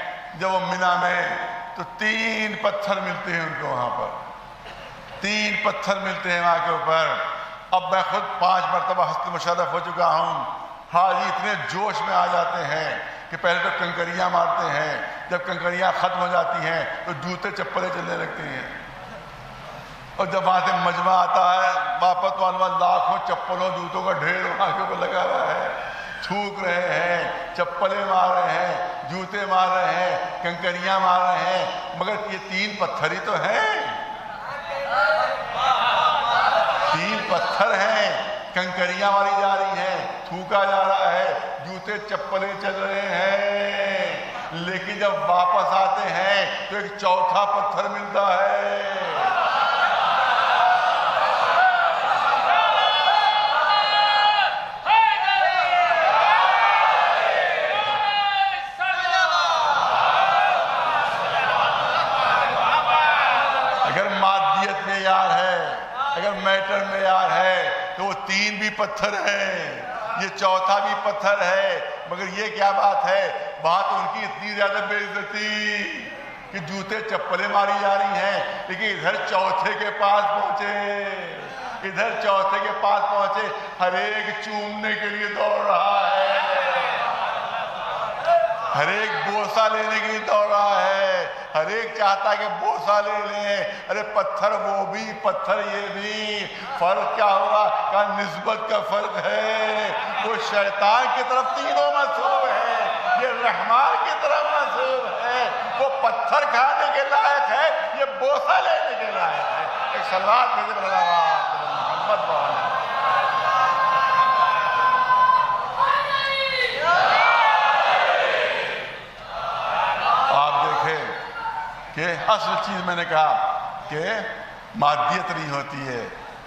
S1: جب وہ مینا میں تو 3 پتھر ملتے ہیں ان کو، وہاں پر 3 پتھر ملتے ہیں وہاں کے اوپر۔ اب میں خود 5 مرتبہ حج مشرف ہو چکا ہوں، حاجی اتنے جوش میں آ جاتے ہیں کہ پہلے تو کنکریاں مارتے ہیں، جب کنکریاں ختم ہو جاتی ہیں تو جوتے چپلیں چلنے لگتے ہیں، اور جب وہاں سے مجمع آتا ہے واپس والوں لاکھوں چپلوں جوتوں کا ڈھیر وہاں کے اوپر لگا ہوا ہے، تھوک رہے ہیں، چپلیں مار رہے ہیں، جوتے مار رہے ہیں، کنکریاں مار رہے ہیں، مگر یہ 3 پتھر ہی تو ہیں، 3 پتھر ہیں، کنکریاں ماری جا رہی ہیں، تھوکا جا رہا ہے، جوتے چپلیں چل رہے ہیں، لیکن جب واپس آتے ہیں تو ایک چوتھا پتھر ملتا ہے۔ اگر میٹر معیار ہے تو وہ 3 بھی پتھر ہیں، یہ چوتھا بھی پتھر ہے، مگر یہ کیا بات ہے، وہاں تو ان کی اتنی زیادہ بے عزتی کہ جوتے چپلیں ماری جا رہی ہیں، لیکن ادھر چوتھے کے پاس پہنچے، ہر ایک چومنے کے لیے دوڑ رہا ہے، ہر ایک بوسہ لینے کے لیے دوڑ رہا ہے، ہر ایک چاہتا ہے کہ بوسہ لے لیں۔ ارے پتھر وہ بھی، پتھر یہ بھی، فرق کیا ہوگا؟ کہ نسبت کا فرق ہے، وہ شیطان کی طرف تینوں منسوب ہے، یہ الرحمن کی طرف منسوب ہے، وہ پتھر کھانے کے لائق ہے، یہ بوسہ لینے کے لائق ہے۔ ایک صلوات بھیجے محمد والا۔ آپ دیکھیں کہ اصل چیز میں نے کہا کہ مادیت نہیں ہوتی ہے،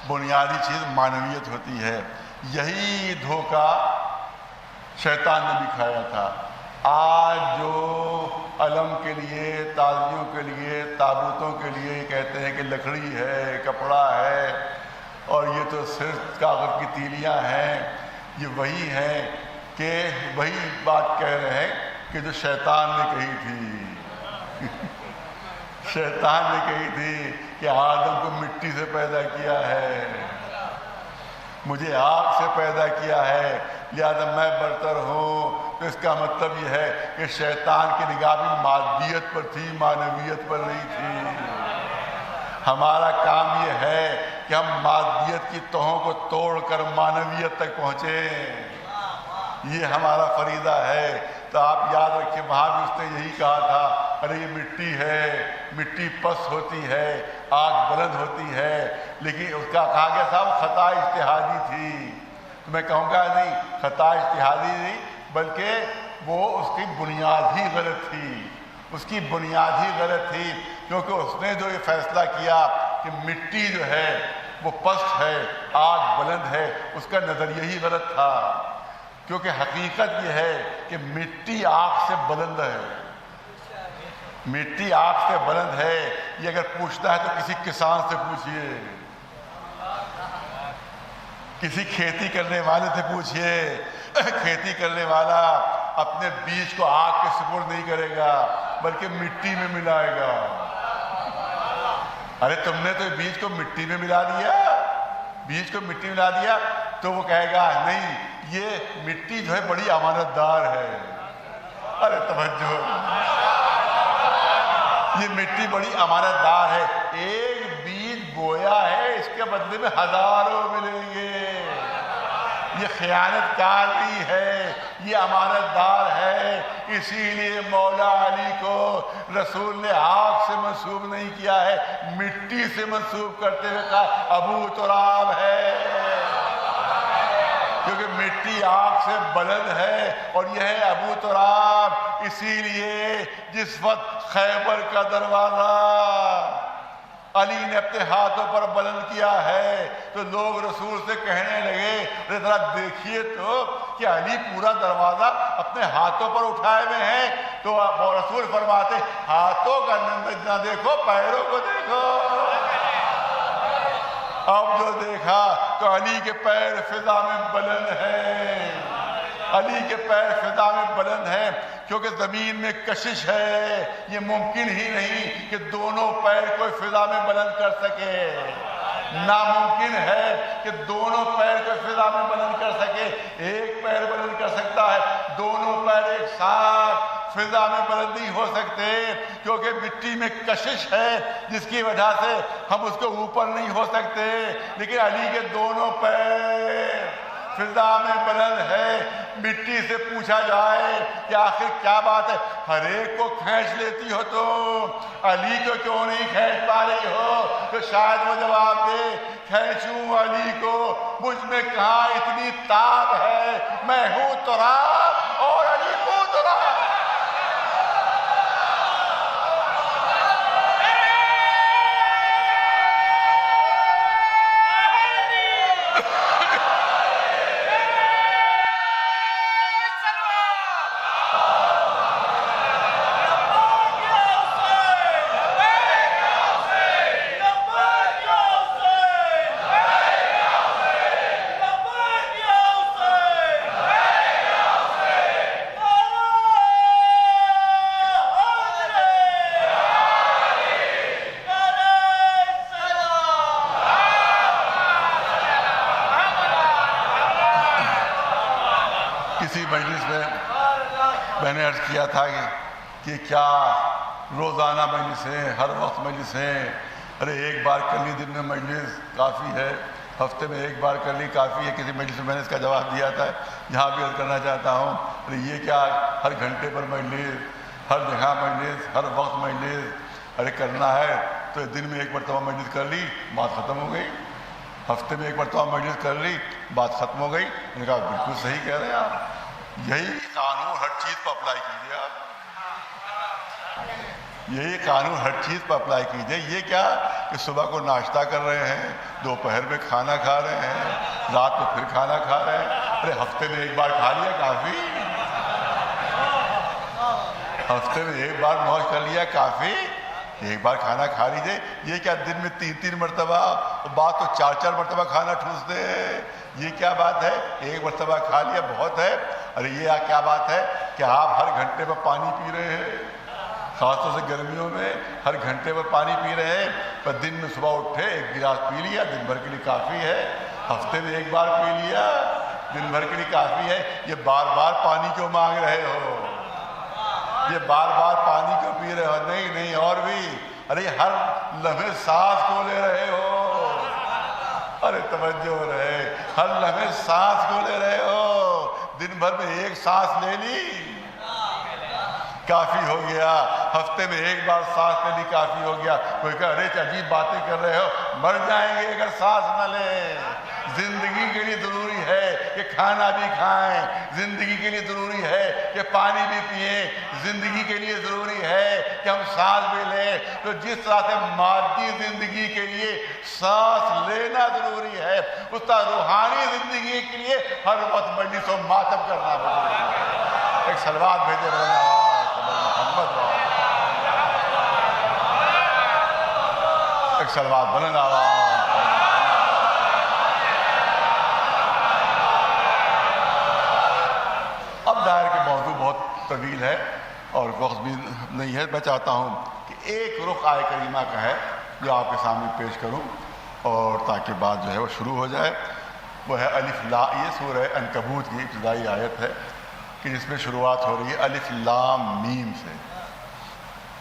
S1: بنیادی چیز معنویت ہوتی ہے۔ یہی دھوکہ شیطان نے بھی کھایا تھا۔ آج جو علم کے لیے، تعزیوں کے لیے، تابوتوں کے لیے کہتے ہیں کہ لکڑی ہے، کپڑا ہے، اور یہ تو صرف کاغذ کی تیلیاں ہیں، یہ وہی ہیں کہ وہی بات کہہ رہے ہیں کہ جو شیطان نے کہی تھی۔ شیطان نے کہی تھی کہ آدم کو مٹی سے پیدا کیا ہے، مجھے آگ سے پیدا کیا ہے، لہذا میں برتر ہوں۔ تو اس کا مطلب یہ ہے کہ شیطان کی نگاہ بھی مادیت پر تھی، معنویت پر نہیں تھی۔ ہمارا کام یہ ہے کہ ہم مادیت کی تہوں کو توڑ کر معنویت تک پہنچیں، یہ ہمارا فریضہ ہے۔ تو آپ یاد رکھیں وہاں بھی اس نے یہی کہا تھا، ارے یہ مٹی ہے، مٹی پست ہوتی ہے، آگ بلند ہوتی ہے، لیکن اس کا کہا گیا تھا وہ خطا اجتہادی تھی۔ تو میں کہوں گا نہیں، خطا اجتہادی نہیں، بلکہ وہ اس کی بنیاد ہی غلط تھی، اس کی بنیاد ہی غلط تھی، کیونکہ اس نے جو یہ فیصلہ کیا کہ مٹی جو ہے وہ پست ہے، آگ بلند ہے، اس کا نظریہ ہی غلط تھا۔ کیونکہ حقیقت یہ ہے کہ مٹی آگ سے بلند ہے، مٹی آگ سے بلند ہے۔ یہ اگر پوچھنا ہے تو کسی کسان سے پوچھئے، کسی کھیتی کرنے والے سے پوچھئے۔ کھیتی کرنے والا اپنے بیج کو آگ کے سپرد نہیں کرے گا بلکہ مٹی میں ملائے گا۔ ارے تم نے تو بیج کو مٹی میں ملا دیا، بیج کو مٹی ملا دیا، تو وہ کہے گا نہیں یہ مٹی جو ہے بڑی امانت دار ہے۔ ارے توجہ، یہ مٹی بڑی امانت دار ہے، ایک بیج بویا ہے، اس کے بدلے میں ہزاروں ملیں گے۔ یہ خیانت کاری ہے، یہ امانت دار ہے۔ اسی لیے مولا علی کو رسول نے آگ سے منسوب نہیں کیا ہے، مٹی سے منسوب کرتے ہوئے کہا ابو تراب ہے، کیونکہ مٹی آگ سے بلند ہے اور یہ ہے ابو تراب۔ اسی لیے جس وقت خیبر کا دروازہ علی نے اپنے ہاتھوں پر بلند کیا ہے تو لوگ رسول سے کہنے لگے ذرا دیکھیے تو کہ علی پورا دروازہ اپنے ہاتھوں پر اٹھائے ہوئے ہیں۔ تو رسول فرماتے ہاتھوں کا نہ دیکھو، پیروں کو دیکھو۔ اب جو دیکھا تو علی کے پیر فضا میں بلند ہیں، علی کے پیر فضا میں بلند ہیں، کیونکہ زمین میں کشش ہے، یہ ممکن ہی نہیں کہ دونوں پیر کوئی فضا میں بلند کر سکے، ناممکن ہے کہ دونوں پیر کو فضا میں بلند کر سکے۔ ایک پیر بلند کر سکتا ہے، دونوں پیر ایک ساتھ فضا میں بلند نہیں ہو سکتے، کیونکہ مٹی میں کشش ہے جس کی وجہ سے ہم اس کو اوپر نہیں ہو سکتے، لیکن علی کے دونوں پیر فضا میں بلند ہے۔ مٹی سے پوچھا جائے کہ آخر کیا بات ہے، ہر ایک کو کھینچ لیتی ہو تو علی کو کیوں نہیں کھینچ پا رہی ہو؟ تو شاید وہ جواب دے کھینچوں علی کو، مجھ میں کہاں اتنی تاب ہے، میں ہوں تراب اور علی ہوں تراب۔ کسی مجلس میں میں نے عرض کیا تھا کہ کیا روزانہ مجلسیں، ہر وقت مجلسیں، ارے ایک بار کر لی دن میں مجلس کافی ہے، ہفتے میں ایک بار کر لی کافی ہے۔ کسی مجلس میں میں نے اس کا جواب دیا تھا، یہاں بھی عرض کرنا چاہتا ہوں ارے یہ کیا ہر گھنٹے پر مجلس، ہر جگہ مجلس، ہر وقت مجلس، ارے کرنا ہے تو دن میں ایک مرتبہ مجلس کر لی، بات ختم ہو گئی، ہفتے میں ایک مرتبہ مجلس کر لی، بات ختم ہو گئی۔ میں نے کہا بالکل صحیح کہہ رہے ہیں آپ، یہی قانون ہر چیز پر اپلائی کیجیے آپ، یہی قانون ہر چیز پر اپلائی کیجیے۔ یہ کیا کہ صبح کو ناشتہ کر رہے ہیں، دوپہر میں کھانا کھا رہے ہیں، رات کو پھر کھانا کھا رہے ہیں، ارے ہفتے میں ایک بار کھا لیا کافی، ہفتے میں ایک بار موج کر لیا کافی، ایک بار کھانا کھا لیجیے۔ یہ کیا دن میں 3 مرتبہ، بات تو 4 مرتبہ کھانا ٹھوستے ہیں، یہ کیا بات ہے؟ ایک مرتبہ کھا لیا بہت ہے۔ ارے یہ کیا بات ہے کہ آپ ہر گھنٹے میں پانی پی رہے ہیں، خاص طور سے گرمیوں میں ہر گھنٹے پر پانی پی رہے ہیں، پر دن میں صبح اٹھے ایک گلاس پی لیا، دن بھر کے لیے کافی ہے، ہفتے میں ایک بار پی لیا، دن بھر کے لیے کافی ہے۔ یہ بار بار پانی کیوں مانگ رہے ہو؟ یہ بار بار پانی کیوں پی رہے ہو؟ نہیں اور بھی، ارے ہر لمحے سانس کو لے رہے ہو، ارے توجہ رہے، ہر لمحے سانس کو لے رہے ہو، دن بھر میں ایک سانس لے لی کافی ہو گیا، ہفتے میں ایک بار سانس لے لی کافی ہو گیا۔ کوئی کہا ارے عجیب باتیں کر رہے ہو، مر جائیں گے اگر سانس نہ لیں۔ زندگی کے لیے ضروری ہے کہ کھانا بھی کھائیں، زندگی کے لیے ضروری ہے کہ پانی بھی پئیں، زندگی کے لیے ضروری ہے کہ ہم سانس بھی لیں۔ تو جس طرح سے مادی زندگی کے لیے سانس لینا ضروری ہے، اس طرح روحانی زندگی کے لیے ہر وقت مجلس و ماتم کرنا ضروری ہے۔ ایک صلوات بھیجے ایک صلوات بلند آواز۔ اب ظاہر کہ موضوع بہت طویل ہے اور وقت بھی نہیں ہے، میں چاہتا ہوں کہ ایک رخ آیہ کریمہ کا ہے جو آپ کے سامنے پیش کروں اور تاکہ بات جو ہے وہ شروع ہو جائے۔ وہ ہے الف لام، یہ سورہ عنکبوت کی ابتدائی آیت ہے کہ جس میں شروعات ہو رہی ہے الف لام میم سے۔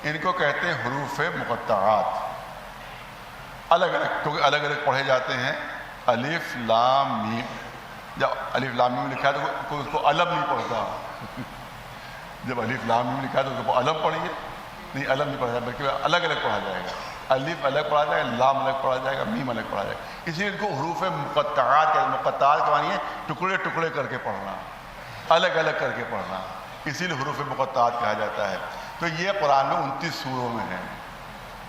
S1: ان کو کہتے ہیں حروف مقطعات، الگ الگ کیونکہ الگ الگ پڑھے جاتے ہیں۔ الف لام میم، جب الف لام میم لکھا ہے تو کوئی اس کو علم نہیں پڑھتا، جب الف لام میم لکھا ہے تو اس کو علم پڑھیے، نہیں علم نہیں پڑھا جائے بلکہ الگ الگ پڑھا جائے گا، الف الگ پڑھا جائے گا، لام الگ پڑھا جائے گا، میم الگ پڑھا جائے گا۔ اسی لیے ان کو حروف مقطعات کہتے ہیں۔ مقطعات کے معنی ہے ٹکڑے ٹکڑے کر کے پڑھنا، الگ الگ کر کے پڑھنا، اسی لیے حروف مقطعات کہا جاتا ہے۔ تو یہ قرآن میں 29 سوروں میں ہے،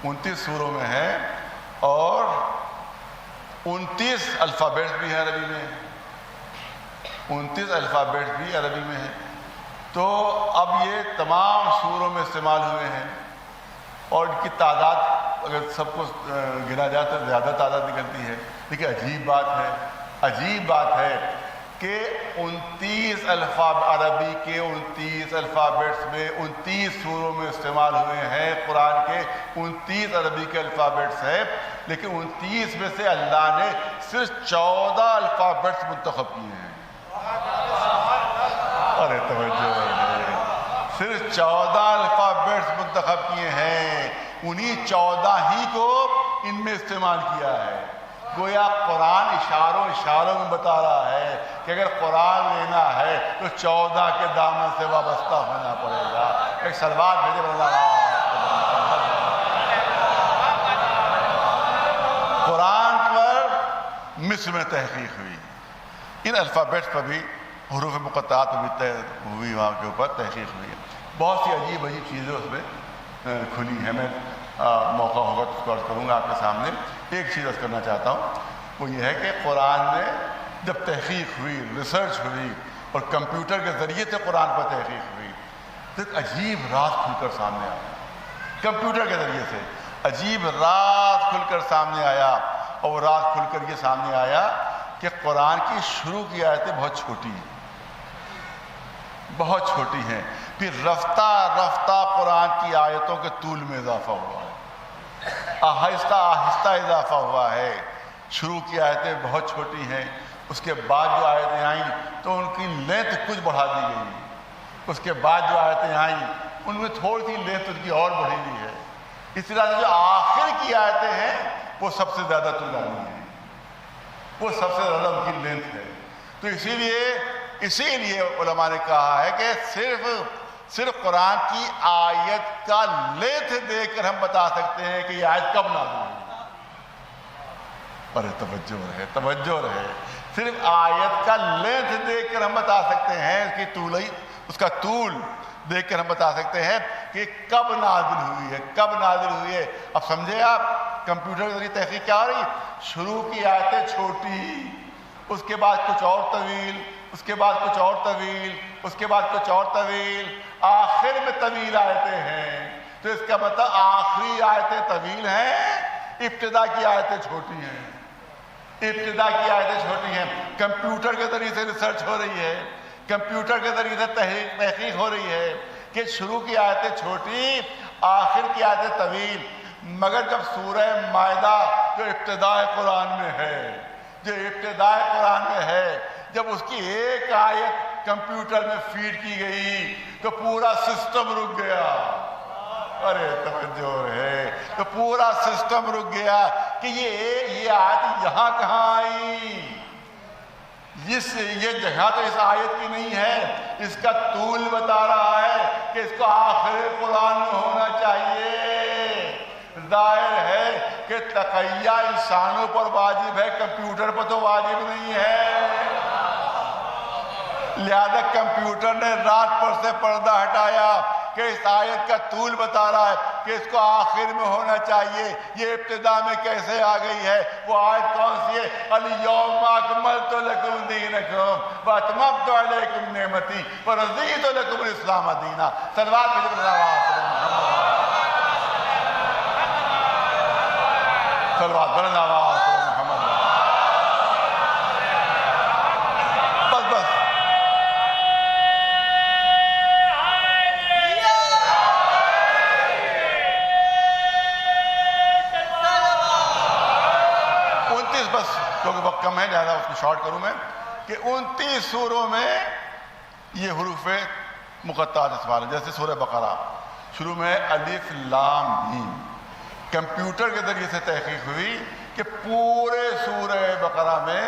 S1: 29 سوروں میں ہے اور 29 الفابیٹس بھی ہیں عربی میں، 29 الفابیٹس بھی عربی میں ہیں۔ تو اب یہ تمام سوروں میں استعمال ہوئے ہیں اور ان کی تعداد اگر سب کو گنا جائے تو زیادہ تعداد نکلتی ہے، لیکن عجیب بات ہے کہ 29 عربی کے 29 الفابیٹس میں 29 سوروں میں استعمال ہوئے ہیں، قرآن کے 29 عربی کے الفابیٹس ہیں، لیکن 29 میں سے اللہ نے صرف 14 الفابیٹس منتخب کیے ہیں۔ ارے توجہ ہے، صرف 14 الفابیٹس منتخب کیے ہیں، انہی 14 ہی کو ان میں استعمال کیا ہے۔ گویا قرآن اشاروں میں بتا رہا ہے کہ اگر قرآن لینا ہے تو 14 کے دامن سے وابستہ ہونا پڑے گا۔ ایک صلوات بھیجے اللہ۔ قرآن پر مصر میں تحقیق ہوئی، ان الفابیٹس پر بھی، حروف مقطعات پر بھی ہوئی، وہاں کے اوپر تحقیق ہوئی ہے۔ بہت سی عجیب چیزیں اس میں کھلی ہیں، میں موقع ہوگا تو اس کو عرض کروں گا آپ کے سامنے۔ ایک چیز عرض کرنا چاہتا ہوں، وہ یہ ہے کہ قرآن میں جب تحقیق ہوئی، ریسرچ ہوئی اور کمپیوٹر کے ذریعے سے قرآن پر تحقیق ہوئی تو ایک عجیب راز کھل کر سامنے آیا، کمپیوٹر کے ذریعے سے عجیب راز کھل کر سامنے آیا، اور وہ راز کھل کر یہ سامنے آیا کہ قرآن کی شروع کی آیتیں بہت چھوٹی ہیں، بہت چھوٹی ہیں، پھر رفتہ رفتہ قرآن کی آیتوں کے طول میں اضافہ ہوا ہے، آہستہ آہستہ اضافہ ہوا ہے۔ شروع کی آیتیں بہت چھوٹی ہیں، اس کے بعد جو آیتیں آئیں تو ان کی لینتھ کچھ بڑھا دی گئی، اس کے بعد جو آیتیں آئیں ان میں تھوڑی سی لینتھ ان کی اور بڑھی ہوئی ہے۔ اس طرح سے جو آخر کی آیتیں ہیں وہ سب سے زیادہ طولانی ہیں، وہ سب سے زیادہ ان کی لینتھ ہے۔ تو اسی لیے اسی لیے علماء نے کہا ہے کہ صرف قرآن کی آیت کا لیتھ دیکھ کر ہم بتا سکتے ہیں کہ یہ آیت کب نازل ہوئی. پر توجہ رہے صرف آیت کا لیتھ دیکھ کر ہم بتا سکتے ہیں اس کا طول دیکھ کر ہم بتا سکتے ہیں کہ کب نازل ہوئی ہے. اب سمجھے آپ کمپیوٹر کے ذریعے تحقیق کیا ہو رہی ہے؟ شروع کی آیتیں چھوٹی، اس کے بعد کچھ اور طویل، اس کے بعد کچھ اور طویل، اس کے بعد کچھ اور طویل، آخر میں طویل آیتیں ہیں. تو اس کا مطلب آخری آیتیں طویل ہیں، ابتدا کی آیتیں چھوٹی ہیں. کمپیوٹر کے ذریعے سے ریسرچ ہو رہی ہے، کمپیوٹر کے ذریعے سے تحقیق ہو رہی ہے کہ شروع کی آیتیں چھوٹی، آخر کی آیتیں طویل. مگر جب سورہ مائدہ جو ابتدائے قرآن میں ہے، جب اس کی ایک آیت کمپیوٹر میں فیڈ کی گئی تو پورا سسٹم رک گیا. ارے توجہ ہے، تو پورا سسٹم رک گیا کہ یہ آیت یہاں کہاں آئی؟ یہ جگہ تو اس آیت کی نہیں ہے. اس کا طول بتا رہا ہے کہ اس کو آخر قرآن میں ہونا چاہیے. ظاہر ہے کہ تقیہ انسانوں پر واجب ہے، کمپیوٹر پر تو واجب نہیں ہے. لہذا کمپیوٹر نے رات پر سے پردہ ہٹایا کہ اس آیت کا طول بتا رہا ہے کہ اس کو آخر میں ہونا چاہیے. یہ ابتدا میں کیسے آ گئی ہے؟ وہ آیت کون سی ہے؟ الیوم اکملت لکم دینکم واتممت علیکم نعمتی ورضیت لکم الاسلام دینا. صلوات بھیجو صلوات بلند آواز محمد. بس 29 بس کیونکہ وقت کم ہے لہذا اس کو شارٹ کروں میں کہ 29 سوروں میں یہ حروف مقطعات استعمال ہیں. جیسے سورہ بقرہ شروع میں الف لام میم. کمپیوٹر کے ذریعے سے تحقیق ہوئی کہ پورے سورہ بقرہ میں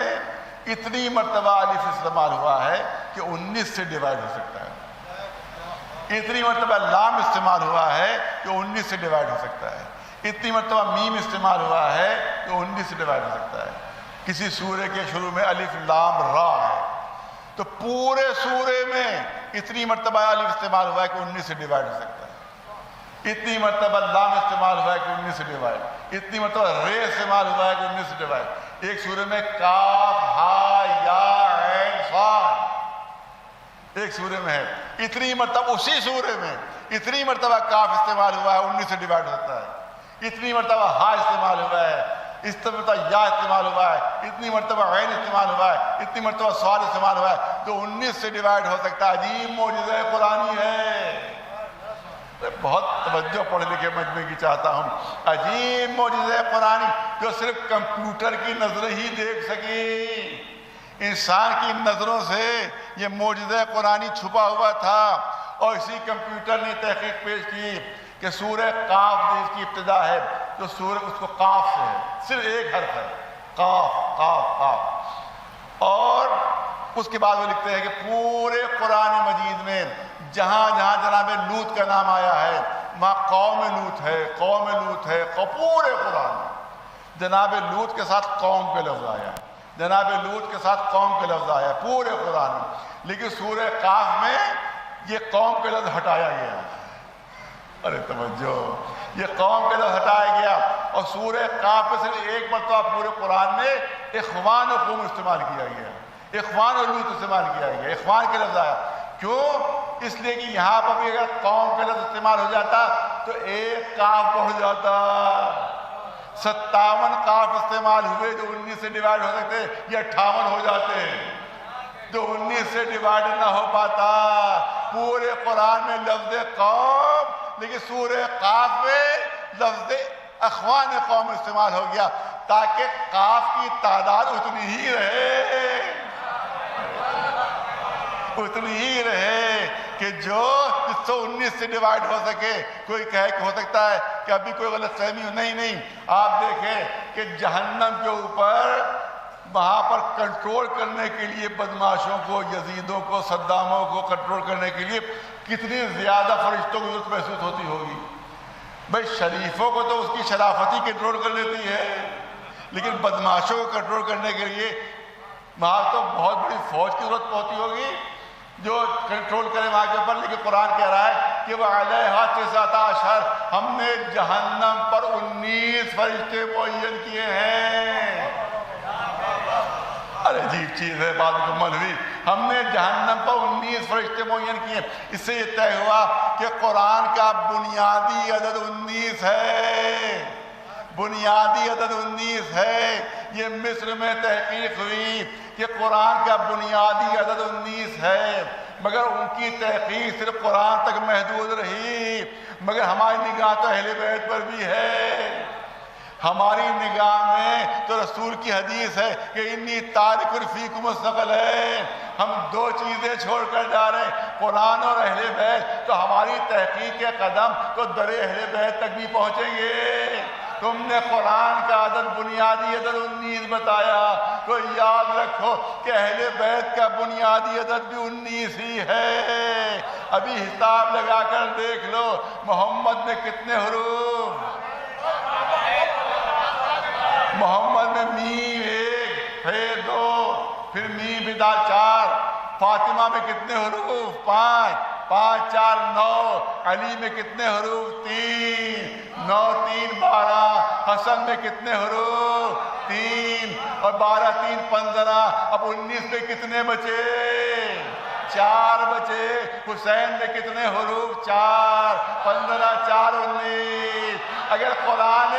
S1: اتنی مرتبہ الف استعمال ہوا ہے کہ 19 سے ڈیوائڈ ہو سکتا ہے. اتنی مرتبہ لام استعمال ہوا ہے کہ 19 سے ڈیوائڈ ہو سکتا ہے. اتنی مرتبہ میم استعمال ہوا ہے کہ 19 سے ڈیوائڈ ہو سکتا ہے. کسی سورے کے شروع میں الف لام را ہے تو پورے سورے میں اتنی مرتبہ الف استعمال ہوا ہے کہ 19 سے ڈیوائڈ ہو سکتا ہے. اتنی مرتبہ لام استعمال ہوا ہے کہ 19 سے ڈیوائڈ. اتنی مرتبہ رے استعمال ہوا ہے کہ 19 سے ڈیوائڈ. ایک سورے میں کاف ہا یا عین صاد ایک سورے میں ہے. اتنی مرتبہ اسی سورے میں اتنی مرتبہ کاف استعمال ہوا ہے 19 سے ڈیوائڈ ہوتا ہے. اتنی مرتبہ ہا استعمال ہوا ہے, اتنی مرتبہ یا استعمال ہوا ہے, اتنی مرتبہ عین استعمال ہوا ہے, اتنی مرتبہ صاد استعمال ہوا ہے, تو 19 سے ڈیوائڈ ہو سکتا ہے. عجیب معجزہ قرآنی ہے. بہت توجہ پڑھے لکھے مجمع کی چاہتا ہوں. عجیب معجزہ قرآنی جو صرف کمپیوٹر کی نظر ہی دیکھ سکی. انسان کی نظروں سے یہ معجزہ قرآنی چھپا ہوا تھا, اور اسی کمپیوٹر نے تحقیق پیش کی کہ سورہ قاف جو اس کی ابتدا ہے, جو سورہ اس کو قاف سے ہے, صرف ایک حرف ہے قاف قاف قاف. اور اس کے بعد وہ لکھتے ہیں کہ پورے قرآن مجید میں جہاں جہاں جناب لوط کا نام آیا ہے وہاں قوم لوط ہے, قوم لوط ہے. پورے قرآن میں جناب لوط کے ساتھ قوم کے لفظ آیا ہے, جناب لوط کے ساتھ قوم کے لفظ آیا ہے پورے قرآن میں. لیکن سورہ قاف میں یہ قوم کے لفظ ہٹایا گیا. ارے توجہ, یہ قوم کے لفظ ہٹایا گیا. اور سورہ قاف میں صرف ایک مرتبہ پورے قرآن میں اخوان و قوم استعمال کیا گیا, اخوان و لوط استعمال کیا گیا. اخوان کے لفظ آیا. کیوں؟ اس لیے کہ یہاں پر بھی اگر قوم کے لفظ استعمال ہو جاتا تو ایک قاف بڑھ جاتا. 57 قاف استعمال ہوئے جو 19 سے ڈیوائڈ ہو سکتے, یہ 58 ہو جاتے جو 19 سے ڈیوائڈ نہ ہو پاتا. پورے قرآن میں لفظ قوم, لیکن سورہ قاف میں لفظ اخوان قوم استعمال ہو گیا تاکہ قاف کی تعداد اتنی ہی رہے, اتنی ہی رہے کہ جو 19 سے ڈیوائڈ ہو سکے. کوئی کہے کہ ہو سکتا ہے کہ ابھی کوئی غلط فہمی ہو. نہیں, آپ دیکھیں کہ جہنم کے اوپر وہاں پر کنٹرول کرنے کے لیے بدماشوں کو، یزیدوں کو، صداموں کو کنٹرول کرنے کے لیے کتنی زیادہ فرشتوں کی ضرورت محسوس ہوتی ہوگی. بھائی شریفوں کو تو اس کی شرافت ہی کنٹرول کر لیتی ہے، لیکن بدماشوں کو کنٹرول کرنے کے لیے وہاں تو بہت بڑی فوج کی ضرورت ہوتی ہوگی جو کنٹرول کرے وہاں کے اوپر. لیکن قرآن کہہ رہا ہے کہ وہ علیہا 19، ہم نے جہنم پر 19 فرشتے معین کیے ہیں. ارے عجیب چیز ہے، بات مکمل ہوئی. ہم نے جہنم پر 19 فرشتے معین کیے. اس سے یہ طے ہوا کہ قرآن کا بنیادی عدد 19 ہے. بنیادی عدد 19 ہے. یہ مصر میں تحقیق ہوئی کہ قرآن کا بنیادی عدد 19 ہے، مگر ان کی تحقیق صرف قرآن تک محدود رہی. مگر ہماری نگاہ تو اہل بیت پر بھی ہے. ہماری نگاہ میں تو رسول کی حدیث ہے کہ انی تارک فیکم الثقل ہے. ہم دو چیزیں چھوڑ کر جا رہے ہیں، قرآن اور اہل بیت. تو ہماری تحقیق کے قدم تو در اہل بیت تک بھی پہنچیں گے. تم نے قرآن کا عدد بنیادی عدد 19 بتایا، تو یاد رکھو کہ اہل بیت کا بنیادی عدد بھی 19 ہی ہے. ابھی حساب لگا کر دیکھ لو محمد میں کتنے حروف. محمد میں میم 1 پھر 2 پھر میم بدا 4. فاطمہ میں کتنے حروف؟ 5 5 4 9. علی میں کتنے حروف؟ 3 9 3 12. حسن میں کتنے حروف؟ 3 اور 12 3 15. اب 19 میں کتنے بچے؟ 4 بچے. حسین میں کتنے حروف؟ 4 15 4 19. اگر قرآن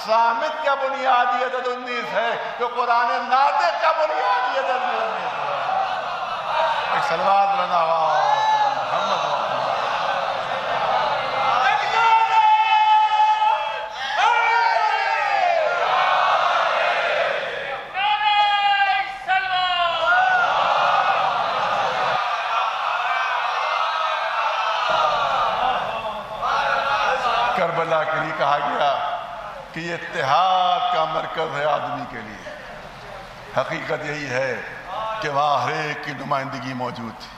S1: صامت کا بنیادی عدد 19 ہے تو قرآن ناطق کا بنیادی عدد 19 ہے. ایک صلوات بنا محمد. کربلا کے لیے کہا گیا کہ یہ اتحاد کا مرکز ہے آدمی کے لیے. حقیقت یہی ہے کہ وہاں ہر ایک کی نمائندگی موجود تھی.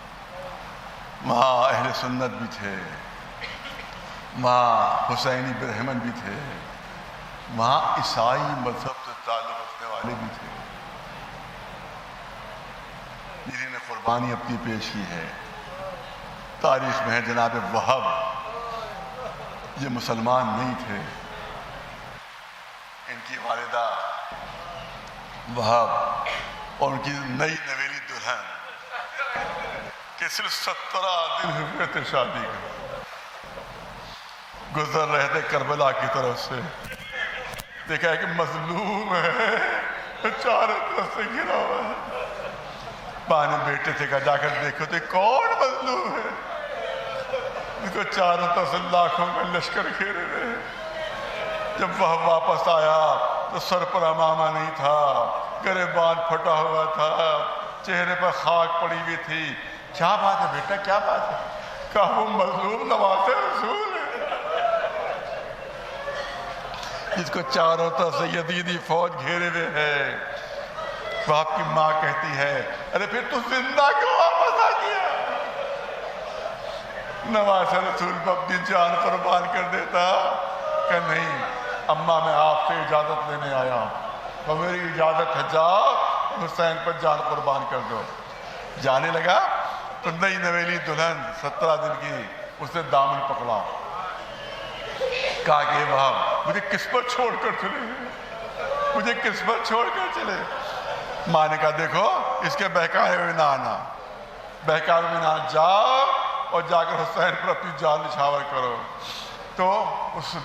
S1: وہاں اہل سنت بھی تھے، وہاں حسینی برہمن بھی تھے، وہاں عیسائی مذہب سے تعلق رکھنے والے بھی تھے جنہوں نے قربانی اپنی پیش کی ہے. تاریخ میں ہے جناب وہب، یہ مسلمان نہیں تھے. ان کی والدہ وہب اور ان کی نئی نویلی دلہن کہ صرف 17 دن ہوئے تھے شادی کے، گزر رہے تھے کربلا کی طرف سے. دیکھا ہے کہ مظلوم ہے، چاروں طرف سے گھرا ہوا ہے. باپ نے بیٹے سے کہا جا کر دیکھو تو کون مظلوم ہے، ان کو چاروں طرف سے لاکھوں میں لشکر گھیرے ہوئے. جب وہ واپس آیا تو سر پر امامہ نہیں تھا، گریبان پھٹا ہوا تھا، چہرے پر خاک پڑی ہوئی تھی. کیا بات ہے بیٹا، کیا بات ہے؟ کہا وہ مظلوم نواز رسول ہے جس کو چاروں طرف سے یزیدی فوج گھیرے ہوئے ہے. باپ کی ماں کہتی ہے ارے پھر تو زندہ کیوں واپس آ گیا؟ نواز رسول کو اپنی جان قربان کر دیتا کہ نہیں اماں میں آپ سے اجازت لینے آیا تو میری اجازت ہے، جاؤ حسین پر جان قربان کر دو. جانے لگا تو نئی نویلی دلہن 17 دن کی اس نے دامن پکڑا. کہا کہ وہاں مجھے کس پر چھوڑ کر چلے، مجھے کس پر چھوڑ کر چلے. ماں نے کہا دیکھو اس کے بہکائے ہوئے نہ آنا، بہکائے ہوئے نہ جاؤ اور جا کر حسین پر اپنی جان نچھاور کرو. تو اس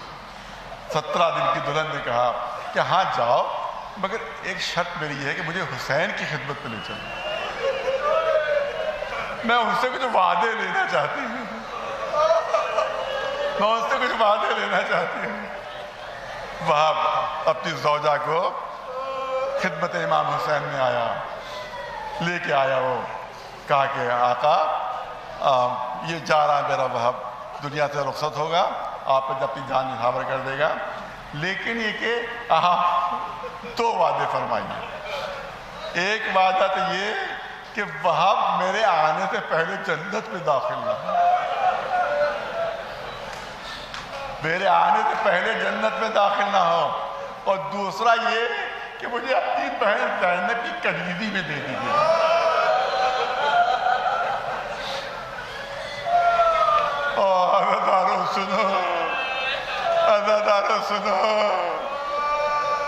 S1: 17 دن کی دلہن نے کہا کہ ہاں جاؤ، مگر ایک شرط میری یہ ہے کہ مجھے حسین کی خدمت میں لے چلو. میں اس سے کچھ وعدے لینا چاہتی ہوں، میں اس سے کچھ وعدے لینا چاہتی ہوں. وہاں اپنی زوجہ کو خدمت امام حسین میں آیا، لے کے آیا. وہ کہا کہ آقا یہ جا رہا میرا وہب دنیا سے رخصت ہوگا، آپ پہ اپنی جان نچھاور کر دے گا، لیکن یہ کہ آپ 2 وعدے فرمائیے. ایک وعدہ تو یہ کہ وہاب میرے آنے سے پہلے جنت میں داخل نہ ہو، میرے آنے سے پہلے جنت میں داخل نہ ہو، اور دوسرا یہ کہ مجھے اپنی بہن زینب کی کلیدی میں دے دیجیے۔ اور عزاداروں سنو، عزاداروں سنو،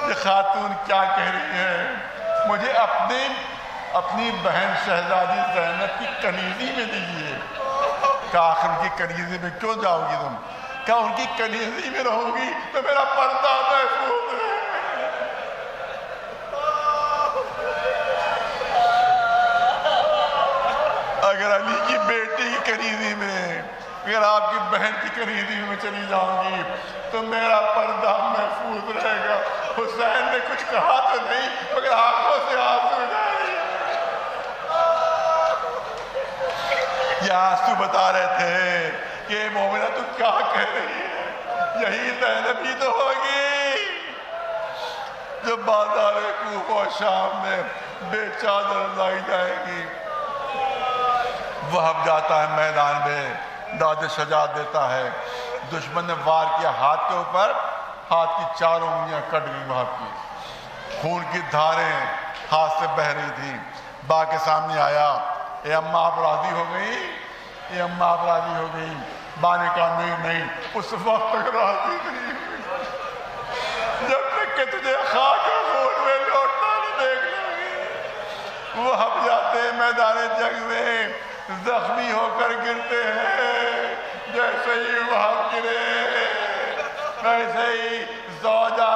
S1: یہ خاتون کیا کہہ رہی ہے، مجھے اپنی بہن شہزادی زینب کی کلیدی میں دیجیے۔ کہا آخر ان کی کلیدی میں کیوں جاؤ گی تم؟ کہا ان کی کلیدی میں رہوں گی تو میرا پردہ محفوظ ہے۔ اگر علی کی بیٹی کی کلیدی میں، اگر آپ کی بہن کی کلیدی میں چلی جاؤں گی تو میرا پردہ محفوظ رہے گا۔ حسین نے کچھ کہا تو نہیں مگر آنکھوں سے آنسو جاری۔ یہ آنسو بتا رہے تھے کہ مومنہ تو کیا کہہ رہی ہے، یہی زینب ہی تو ہوگی جو بازار کوفہ و شام میں بے چادر لائی جائے گی۔ وہب جاتا ہے میدان میں، داد شجاعت دیتا ہے، دشمن نے وار کیا ہاتھ کے اوپر، ہاتھ کی چاروں انگلیاں کٹ گئی وہب کی، خون کی دھاریں ہاتھ سے بہہ رہی تھی۔ با کے سامنے آیا، اے اماں آپ راضی ہو گئی، اے اماں آپ راضی ہو گئی؟ با نے کہا نہیں، اس وقت تک راضی نہیں ہوئی جب تک کہ تجھے خاک خون میں لوٹنا نہیں دیکھ لوں گی۔ وہب جاتے میدان جنگ میں، زخمی ہو کر گرتے ہیں، جیسے ہی وہب گرے ویسے ہی زوجہ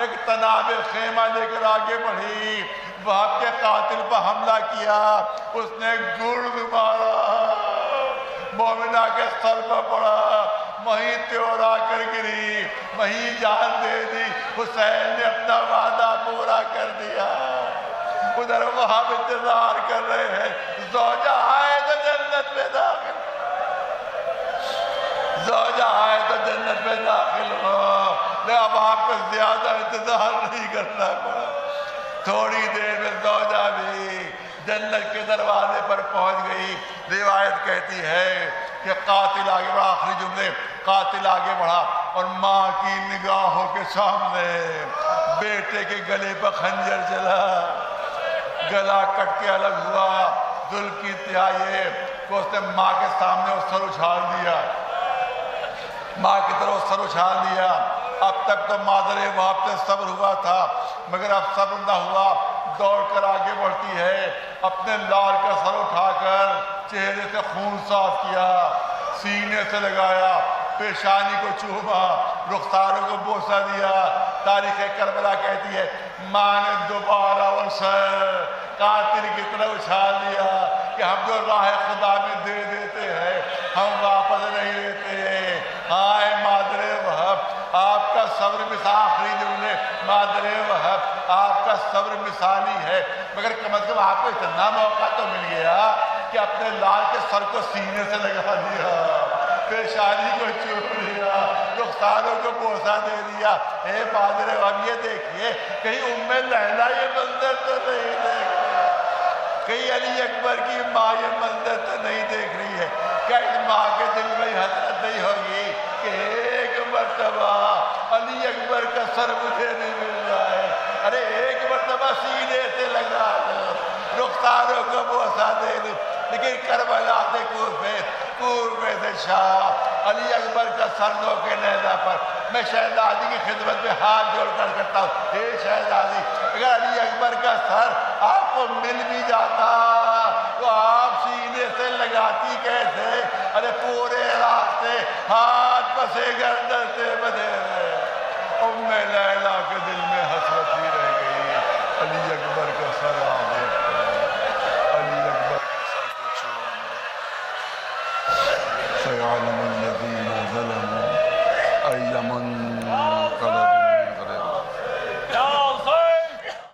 S1: ایک تناب خیمہ لے کر آگے بڑھی، وہب کے قاتل پر حملہ کیا، اس نے گرد مارا، مومنہ کے سر پر پڑا، وہیں تیورا کر گری، وہیں جان دے دی۔ حسین نے اپنا وعدہ پورا کر دیا۔ ادھر وہب انتظار کر رہے ہیں، زوجہ آئے تو جنت میں داخل، زوجہ آئے تو جنت میں داخل ہو۔ لیکن اب آپ کو زیادہ انتظار نہیں کرنا پڑا، تھوڑی دیر میں زوجہ بھی جنت کے دروازے پر پہنچ گئی۔ روایت کہتی ہے کہ قاتل آگے بڑھا، آخری جملے، قاتل آگے بڑھا اور ماں کی نگاہوں کے سامنے بیٹے کے گلے پر خنجر چلا، گلا کٹ کے الگ ہوا۔ ظلم کی انتہا یہ کہ اس نے ماں کے سامنے وہ سر اچھال دیا، ماں کی طرف سر اچھال دیا۔ اب تک تو مادر وہب سے صبر ہوا تھا مگر اب صبر نہ ہوا، دوڑ کر آگے بڑھتی ہے، اپنے لال کا سر اٹھا کر چہرے سے خون صاف کیا، سینے سے لگایا، پیشانی کو چوما، رخساروں کو بوسہ دیا۔ تاریخ کربلا کہتی ہے ماں نے دوبارہ وہ سر قاتل کی طرف اچھال دیا کہ ہم جو راہ خدا میں دے دیتے ہیں ہم واپس نہیں لیتے۔ ہائے مادر وہب، آپ کا صبر مثال، آخری جملے، مادر وہب آپ کا صبر مثالی ہے، مگر کم از کم آپ کو اتنا موقع تو مل گیا کہ اپنے لال کے سر کو سینے سے لگا دیا، پیشانی کو چوم لیا، رخساروں کو بوسہ دے دیا۔ اے مادر وہب یہ دیکھیے کہیں ام لیلہ یہ منظر تو نہیں دیکھ رہی، کہیں علی اکبر کی ماں یہ منظر تو نہیں دیکھ رہی ہے؟ کیا اس ماں کے دل میں حسرت نہیں ہوگی کہ ایک مرتبہ علی اکبر کا سر مجھے نہیں مل جائے؟ ارے ایک مرتبہ سینے سے لگا دو، رخساروں کو بوسہ دے دو۔ لیکن کربلا سے کوفے سے شام، علی اکبر کا سر نو کے نیزہ پر۔ میں شہزادی کی خدمت میں ہاتھ جوڑ کر کرتا ہوں، اے شہزادی اگر علی اکبر کا سر آپ کو مل بھی جاتا تو آپ سینے سے لگاتی کیسے؟ ارے پورے راستے ہاتھ پسے گردن سے بدے ہوئے۔ ام لیلہ کے دل میں حسرت ہی رہ گئی، علی اکبر کا سر آگے، علی اکبر کا سر کو چھوڑ۔ سيعلم الذين ظلموا أي منقلب